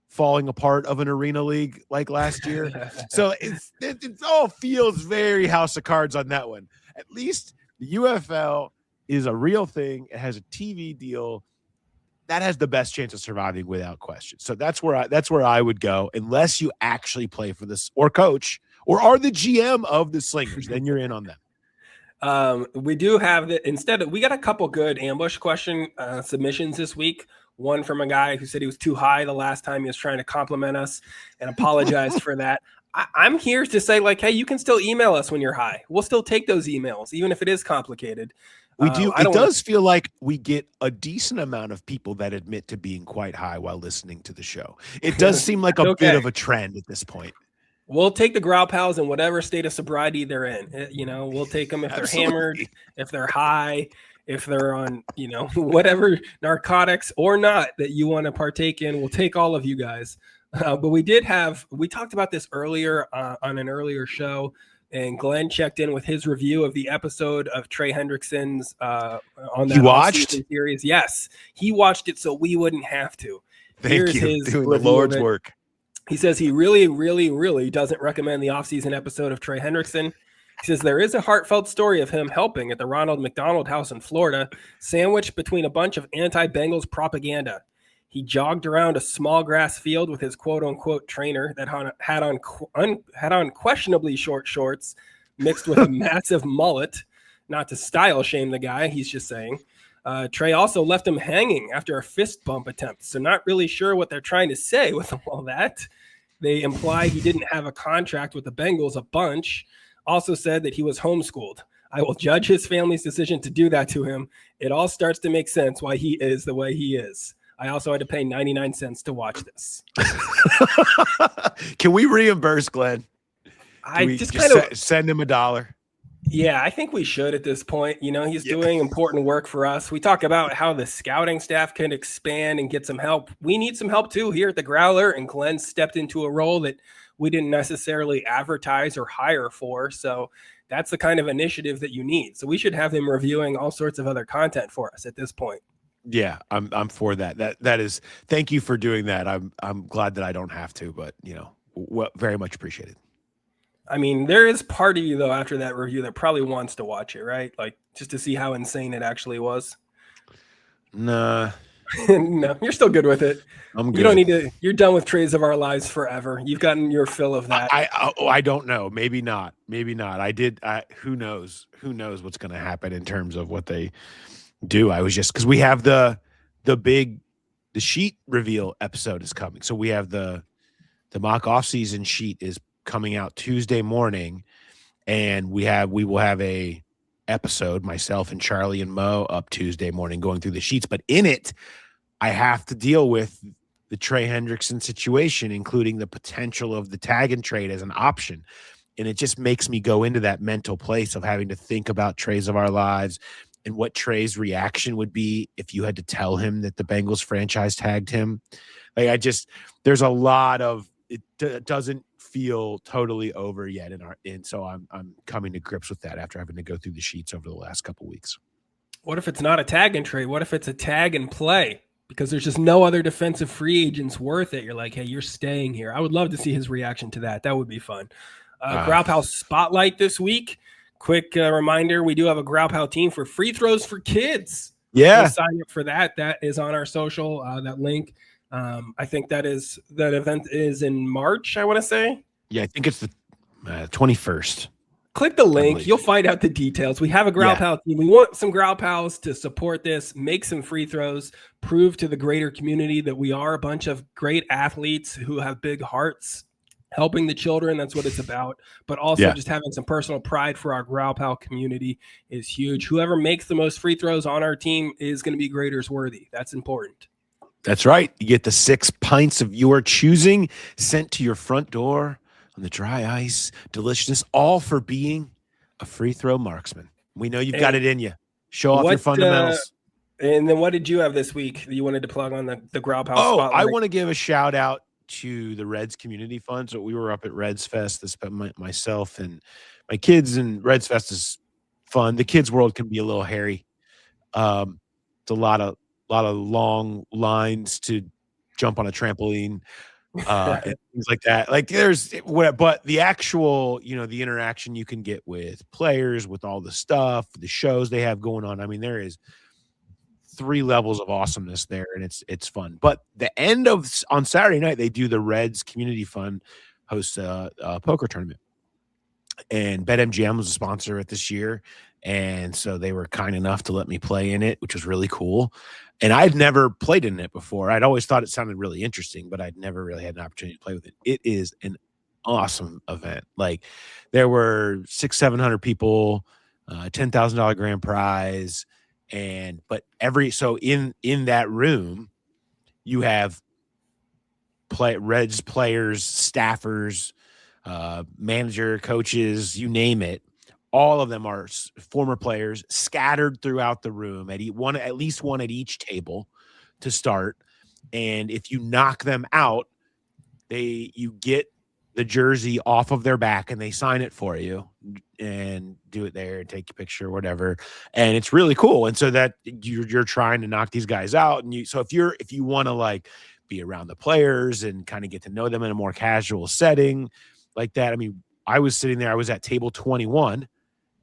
falling apart of an arena league like last year. So it all feels very House of Cards on that one. At least the UFL is a real thing. It has a TV deal that has the best chance of surviving without question. So that's where I would go, unless you actually play for this or coach or are the GM of the Slingers. Then you're in on them. We do have we got a couple good ambush question submissions this week. One from a guy who said he was too high the last time he was trying to compliment us and apologized for that. I'm here to say, like, hey, you can still email us when you're high. We'll still take those emails, even if it is complicated. We do. It does feel like we get a decent amount of people that admit to being quite high while listening to the show. It does seem like a bit of a trend at this point. We'll take the Growl Pals in whatever state of sobriety they're in. We'll take them if they're hammered, if they're high, if they're on, whatever narcotics or not that you want to partake in. We'll take all of you guys. But we talked about this earlier on an earlier show, and Glenn checked in with his review of the episode of Trey Hendrickson's on that watched series. Yes, he watched it so we wouldn't have to. Thank you. Doing the Lord's work. He says he really, really, really doesn't recommend the offseason episode of Trey Hendrickson. He says there is a heartfelt story of him helping at the Ronald McDonald House in Florida, sandwiched between a bunch of anti-Bengals propaganda. He jogged around a small grass field with his quote-unquote trainer that had on questionably short shorts mixed with a massive mullet. Not to style shame the guy, he's just saying. Trey also left him hanging after a fist bump attempt, so not really sure what they're trying to say with all that. They imply he didn't have a contract with the Bengals a bunch. Also said that he was homeschooled. I will judge his family's decision to do that to him. It all starts to make sense why he is the way he is. I also had to pay 99 cents to watch this. Can we reimburse Glenn? I just send him $1. Yeah, I think we should at this point. He's doing important work for us. We talk about how the scouting staff can expand and get some help. We need some help too here at the Growler, and Glenn stepped into a role that we didn't necessarily advertise or hire for. So that's the kind of initiative that you need. So we should have him reviewing all sorts of other content for us at this point. Yeah, I'm for that. That is, thank you for doing that. I'm glad that I don't have to, but very much appreciated. I mean, there is part of you though after that review that probably wants to watch it, right? Like just to see how insane it actually was. Nah. No, you're still good with it. I'm good. You don't need to. You're done with Trays of Our Lives forever. You've gotten your fill of that. I don't know. Maybe not. Who knows? Who knows what's going to happen in terms of what they do? I was just because we have the sheet reveal episode is coming. So we have the mock off season sheet is coming out Tuesday morning, and we will have a episode, myself and Charlie and Mo, up Tuesday morning going through the sheets. But in it, I have to deal with the Trey Hendrickson situation, including the potential of the tag and trade as an option. And it just makes me go into that mental place of having to think about Trays of Our Lives and what Trey's reaction would be if you had to tell him that the Bengals franchise tagged him. There's a lot of, it doesn't feel totally over yet so I'm coming to grips with that after having to go through the sheets over the last couple weeks. What if it's not a tag and trade? What if it's a tag and play? Because there's just no other defensive free agents worth it. You're like, hey, you're staying here. I would love to see his reaction to that. That would be fun. Growl Pal Spotlight this week. Quick reminder, we do have a Growl Pal team for free throws for kids. Yeah. Sign up for that. That is on our social, that link. I think that event is in March, I want to say. Yeah, I think it's the 21st. Click the link. You'll find out the details. We have a Growl Pal team. We want some Growl Pals to support this, make some free throws, prove to the greater community that we are a bunch of great athletes who have big hearts helping the children. That's what it's about. But also just having some personal pride for our Growl Pal community is huge. Whoever makes the most free throws on our team is going to be graders worthy. That's important. That's right. You get the 6 pints of your choosing sent to your front door on the dry ice. Deliciousness, all for being a free throw marksman. We know you've got it in you. Show off your fundamentals. And then what did you have this week that you wanted to plug on the Growl Pal spotlight? I want to give a shout out to the Reds Community Fund. So we were up at RedsFest, myself and my kids, and RedsFest is fun. The kids' world can be a little hairy. It's a lot of long lines to jump on a trampoline, and things like that. Like but the actual, the interaction you can get with players, with all the stuff, the shows they have going on. I mean, there is 3 levels of awesomeness there, and it's fun. But on Saturday night, they do the Reds Community Fund host a poker tournament, and BetMGM was a sponsor at this year. And so they were kind enough to let me play in it, which was really cool. And I'd never played in it before. I'd always thought it sounded really interesting, but I'd never really had an opportunity to play with it. It is an awesome event. Like, there were 600-700 people, $10,000 grand prize. But in that room, you have Reds players, staffers, manager, coaches, you name it. All of them are former players scattered throughout the room at least one at each table to start. And if you knock them out, you get the jersey off of their back and they sign it for you and do it there and take a picture or whatever. And it's really cool. And so that you're trying to knock these guys out. And so if you want to like be around the players and kind of get to know them in a more casual setting like that. I mean, I was sitting there, I was at table 21.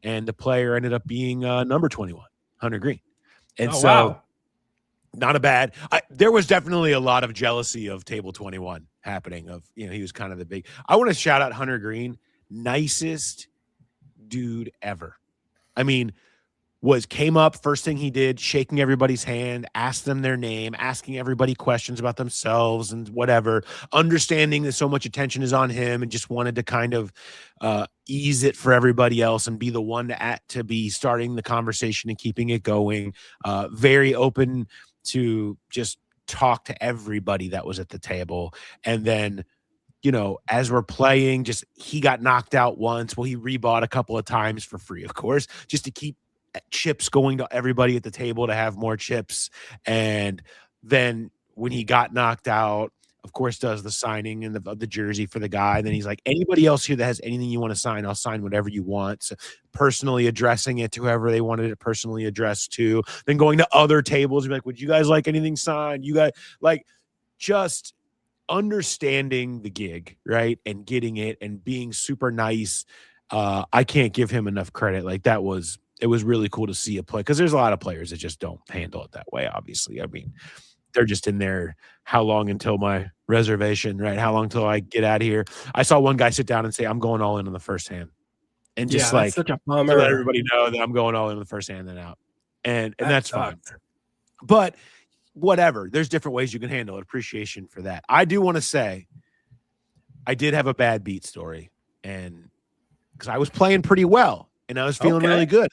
And the player ended up being number 21, Hunter Green. And wow. Not a bad. There was definitely a lot of jealousy of table 21 happening. He was kind of the big. I want to shout out Hunter Green, nicest dude ever. I mean, came up, first thing he did, shaking everybody's hand, asked them their name, asking everybody questions about themselves and whatever, understanding that so much attention is on him, and just wanted to kind of ease it for everybody else and be the one to be starting the conversation and keeping it going. Very open to just talk to everybody that was at the table. And then, as we're playing, he got knocked out once. Well, he rebought a couple of times for free, of course, just to keep chips going to everybody at the table to have more chips. And then when he got knocked out, of course, does the signing and the jersey for the guy. And then he's like, anybody else here that has anything you want to sign, I'll sign whatever you want. So personally addressing it to whoever they wanted it personally addressed to. Then going to other tables and be like, would you guys like anything signed? You guys like just understanding the gig, right? And getting it and being super nice. I can't give him enough credit. Like it was really cool to see a play, because there's a lot of players that just don't handle it that way, obviously. I mean, they're just in there, how long until my reservation, right? How long until I get out of here? I saw one guy sit down and say, I'm going all in on the first hand. And just that's such a bummer. To let everybody know that I'm going all in on the first hand then out. And that's fine. But whatever, there's different ways you can handle it. Appreciation for that. I do want to say, I did have a bad beat story, and because I was playing pretty well and I was feeling really good.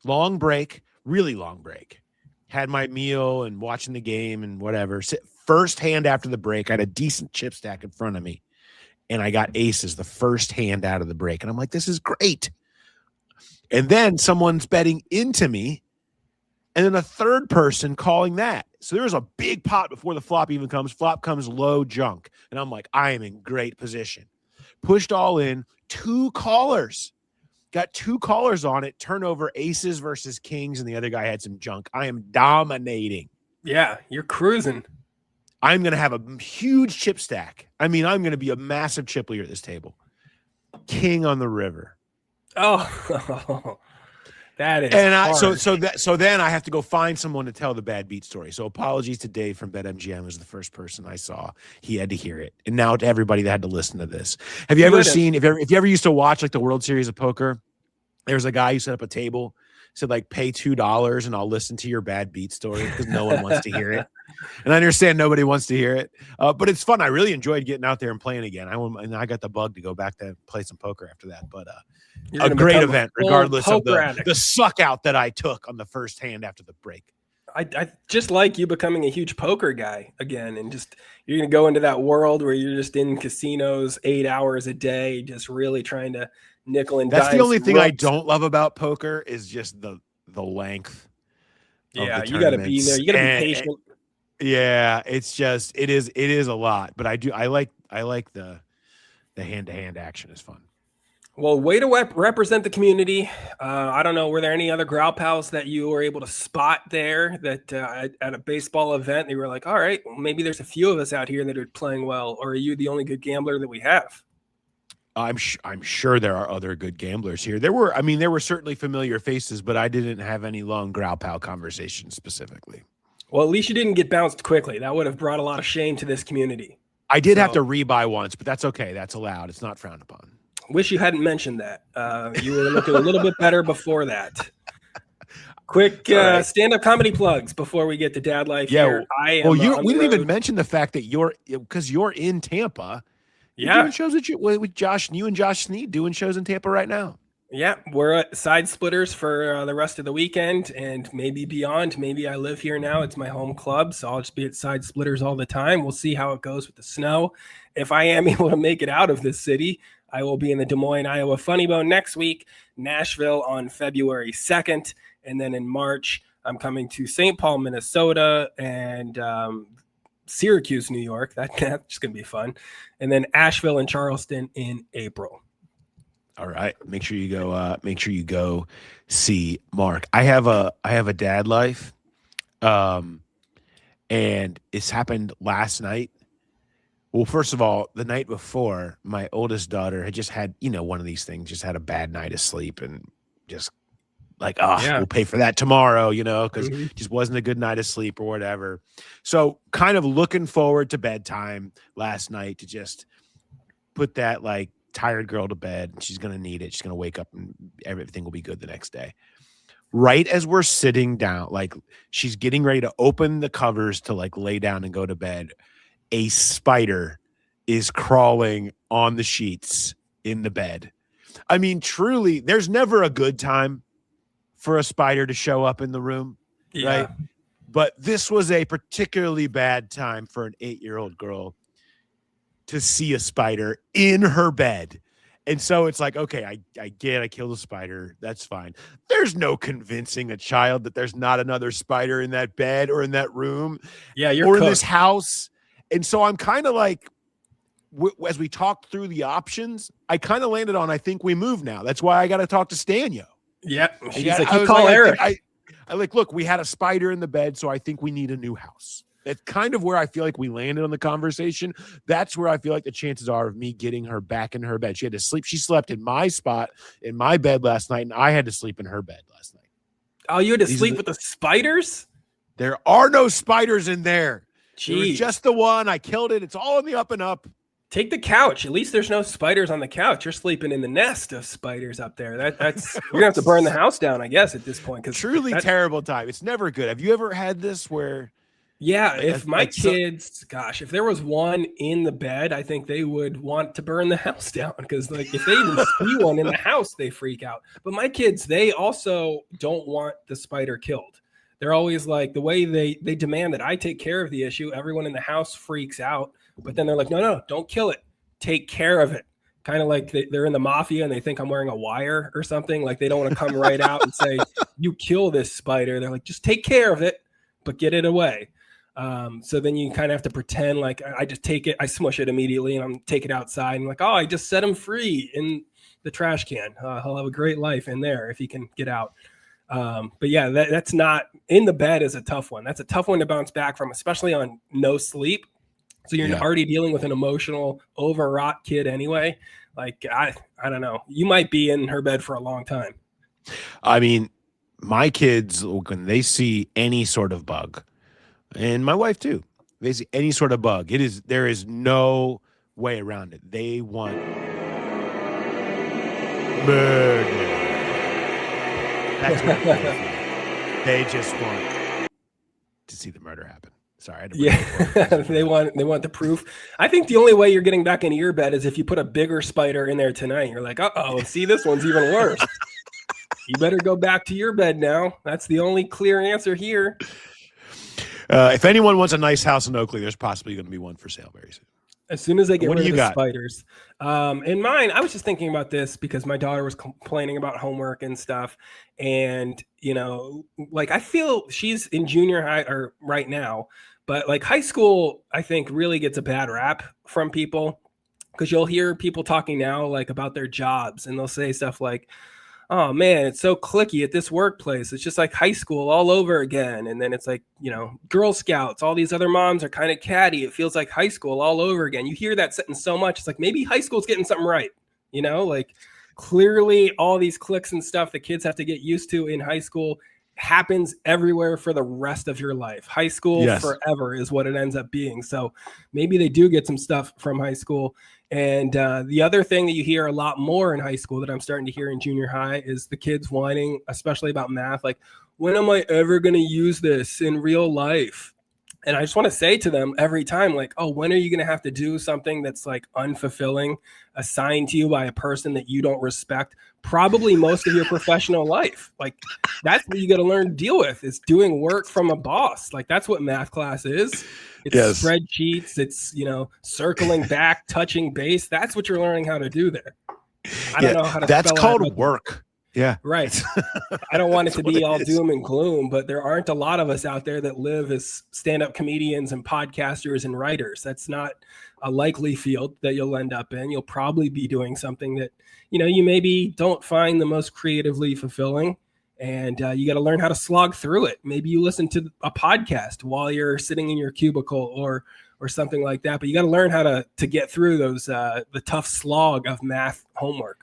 Long break, really long break. Had my meal and watching the game and whatever. First hand after the break, I had a decent chip stack in front of me, and I got aces the first hand out of the break. And I'm like, this is great. And then someone's betting into me, and then a third person calling that. So there's a big pot before the flop even comes. Flop comes low junk. And I'm like, I am in great position. Pushed all in, 2 callers. Got 2 callers on it, turnover, aces versus kings, and the other guy had some junk. I am dominating. Yeah, you're cruising. I'm going to have a huge chip stack. I mean, I'm going to be a massive chip leader at this table. King on the river. Oh, that is and hard. So then I have to go find someone to tell the bad beat story. So apologies to Dave from BetMGM, was the first person I saw. He had to hear it. And now to everybody that had to listen to this. Have you ever seen, if you ever used to watch like the World Series of Poker, there was a guy who set up a table, said like, pay $2 and I'll listen to your bad beat story, because no one wants to hear it. And I understand nobody wants to hear it, but it's fun. I really enjoyed getting out there and playing again. I got the bug to go back to play some poker after that. But a great event, regardless of the suck out that I took on the first hand after the break. I just like you becoming a huge poker guy again, and just you're going to go into that world where you're just in casinos 8 hours a day, just really trying to nickel and dime. That's the only thing I don't love about poker is just the length. Yeah, you got to be there. You got to be patient. Yeah, it's just it is a lot, but I like the hand-to-hand action is fun. Well, way to represent the community. I don't know. Were there any other Growl Pals that you were able to spot there that at a baseball event, they were like, all right, well, maybe there's a few of us out here that are playing well, or are you the only good gambler that we have? I'm sure there are other good gamblers here. There were certainly familiar faces, but I didn't have any long Growl Pal conversations specifically. Well, at least you didn't get bounced quickly. That would have brought a lot of shame to this community. I did have to rebuy once, but that's okay. That's allowed. It's not frowned upon. Wish you hadn't mentioned that. You were looking a little bit better before that. Quick stand-up comedy plugs before we get to Dad Life here. We didn't even mention the fact that you're in Tampa. You're doing shows with Josh. You and Josh Sneed doing shows in Tampa right now. Yeah, we're at Side Splitters for the rest of the weekend and maybe beyond. Maybe I live here now. It's my home club, so I'll just be at Side Splitters all the time. We'll see how it goes with the snow. If I am able to make it out of this city, I will be in the Des Moines, Iowa Funny Bone next week, Nashville on February 2nd, and then in March, I'm coming to St. Paul, Minnesota, and Syracuse, New York. That's just going to be fun. And then Asheville and Charleston in April. All right. Make sure you go see Mark. I have a Dad Life. And it's happened last night. Well, first of all, the night before, my oldest daughter had just had, one of these things, just had a bad night of sleep and just like, we'll pay for that tomorrow, because it just wasn't a good night of sleep or whatever. So kind of looking forward to bedtime last night to just put that like tired girl to bed. She's going to need it. She's going to wake up and everything will be good the next day. Right as we're sitting down, like she's getting ready to open the covers to like lay down and go to bed, a spider is crawling on the sheets in the bed. I mean, truly, there's never a good time for a spider to show up in the room, right? But this was a particularly bad time for an 8-year-old girl to see a spider in her bed. And so it's like, okay, I killed a spider. That's fine. There's no convincing a child that there's not another spider in that bed or in that room or in this house. And so I'm kind of like, as we talked through the options, I kind of landed on, I think we move now. That's why I got to talk to Stanyo. Yeah. She's like, you call Eric. I like, look, we had a spider in the bed, so I think we need a new house. That's kind of where I feel like we landed on the conversation. That's where I feel like the chances are of me getting her back in her bed. She had to sleep. She slept in my spot in my bed last night, and I had to sleep in her bed last night. Oh, you had to sleep with the spiders? There are no spiders in there. Jeez. It was just the one. I killed it. It's all in the up and up. Take the couch. At least there's no spiders on the couch. You're sleeping in the nest of spiders up there. That's you're gonna have to burn the house down, I guess, at this point. Truly terrible time. It's never good. Have you ever had this where? Yeah, if my kids, if there was one in the bed, I think they would want to burn the house down because, like, if they even see one in the house, they freak out. But my kids, they also don't want the spider killed. They're always like, the way they demand that I take care of the issue, everyone in the house freaks out. But then they're like, no, don't kill it. Take care of it. Kind of like they're in the mafia and they think I'm wearing a wire or something. Like they don't want to come right out and say, you kill this spider. They're like, just take care of it, but get it away. So then you kind of have to pretend like I just take it, I smush it immediately and I'm take it outside and like, oh, I just set him free in the trash can. He'll have a great life in there if he can get out. But yeah, that's not in the bed is a tough one. That's a tough one to bounce back from, especially on no sleep. So you're already dealing with an emotional, overwrought kid anyway. Like, I don't know. You might be in her bed for a long time. I mean, my kids, when they see any sort of bug, and my wife too, they see any sort of bug, there is no way around it. They want murder. That's what they just want to see the murder happen. Sorry. I had to bring it Yeah, they want the proof. I think the only way you're getting back into your bed is if you put a bigger spider in there tonight. You're like, uh-oh, see, this one's even worse. You better go back to your bed now. That's the only clear answer here. If anyone wants a nice house in Oakley, there's possibly going to be one for sale very soon. As soon as they get rid of the got? spiders. In mine, I was just thinking about this because my daughter was complaining about homework and stuff. And, like I feel she's in junior high or right now, but like high school, I think really gets a bad rap from people because you'll hear people talking now like about their jobs and they'll say stuff like, oh man, it's so cliquey at this workplace. It's just like high school all over again. And then it's like, Girl Scouts, all these other moms are kind of catty. It feels like high school all over again. You hear that sentence so much. It's like maybe high school's getting something right. Like clearly all these cliques and stuff that kids have to get used to in high school happens everywhere for the rest of your life. High school forever is what it ends up being. So maybe they do get some stuff from high school. And the other thing that you hear a lot more in high school that I'm starting to hear in junior high is the kids whining, especially about math. Like, when am I ever going to use this in real life? And I just want to say to them every time, like, oh, when are you going to have to do something that's like unfulfilling, assigned to you by a person that you don't respect, probably most of your professional life? Like, that's what you got to learn to deal with, is doing work from a boss. Like, that's what math class is. It's spreadsheets. It's, circling back, touching base. That's what you're learning how to do there. I don't know how to That's spell called work. Yeah. Right. I don't want it to be all doom and gloom, but there aren't a lot of us out there that live as stand-up comedians and podcasters and writers. That's not a likely field that you'll end up in. You'll probably be doing something that, you maybe don't find the most creatively fulfilling. And you got to learn how to slog through it. Maybe you listen to a podcast while you're sitting in your cubicle or something like that. But you got to learn how to get through those the tough slog of math homework.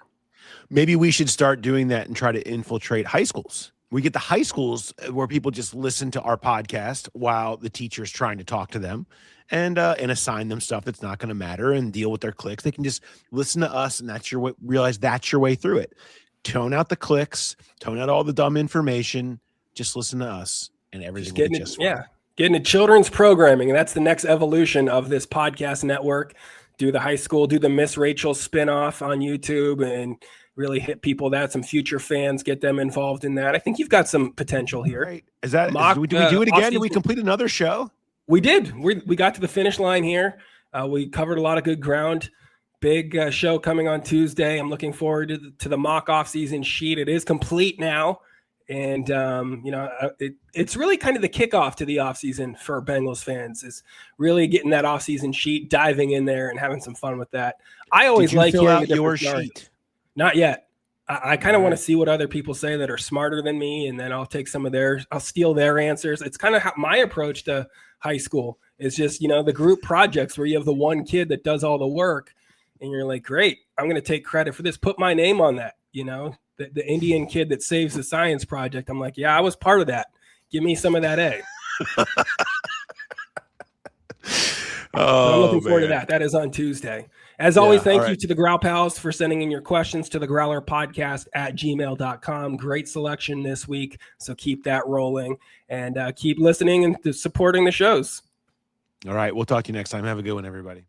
Maybe we should start doing that and try to infiltrate high schools. We get the high schools where people just listen to our podcast while the teacher's trying to talk to them and assign them stuff that's not going to matter and deal with their cliques. They can just listen to us, and realize that's your way through it. Tone out the cliques, tone out all the dumb information. Just listen to us, and everything will be just fine. Get into children's programming, and that's the next evolution of this podcast network. Do the high school, do the Miss Rachel spinoff on YouTube, and really hit people that some future fans, get them involved in that. I think you've got some potential here. Right. Do we do it again? Did we complete another show? We did. We got to the finish line here. We covered a lot of good ground. Big show coming on Tuesday. I'm looking forward to the mock off-season sheet. It is complete now. And, it's really kind of the kickoff to the offseason for Bengals fans, is really getting that offseason sheet, diving in there and having some fun with that. I always like fill out your sheet. Not yet. I kind of want to see what other people say that are smarter than me, and then I'll take I'll steal their answers. It's kind of my approach to high school is just, the group projects where you have the one kid that does all the work, and you're like, great, I'm going to take credit for this. Put my name on that, the Indian kid that saves the science project. I'm like, yeah, I was part of that. Give me some of that A. I'm looking forward to that. That is on Tuesday. As always, thank you to the Growl Pals for sending in your questions to the growlerpodcast@gmail.com. Great selection this week, so keep that rolling and keep listening and supporting the shows. All right, we'll talk to you next time. Have a good one, everybody.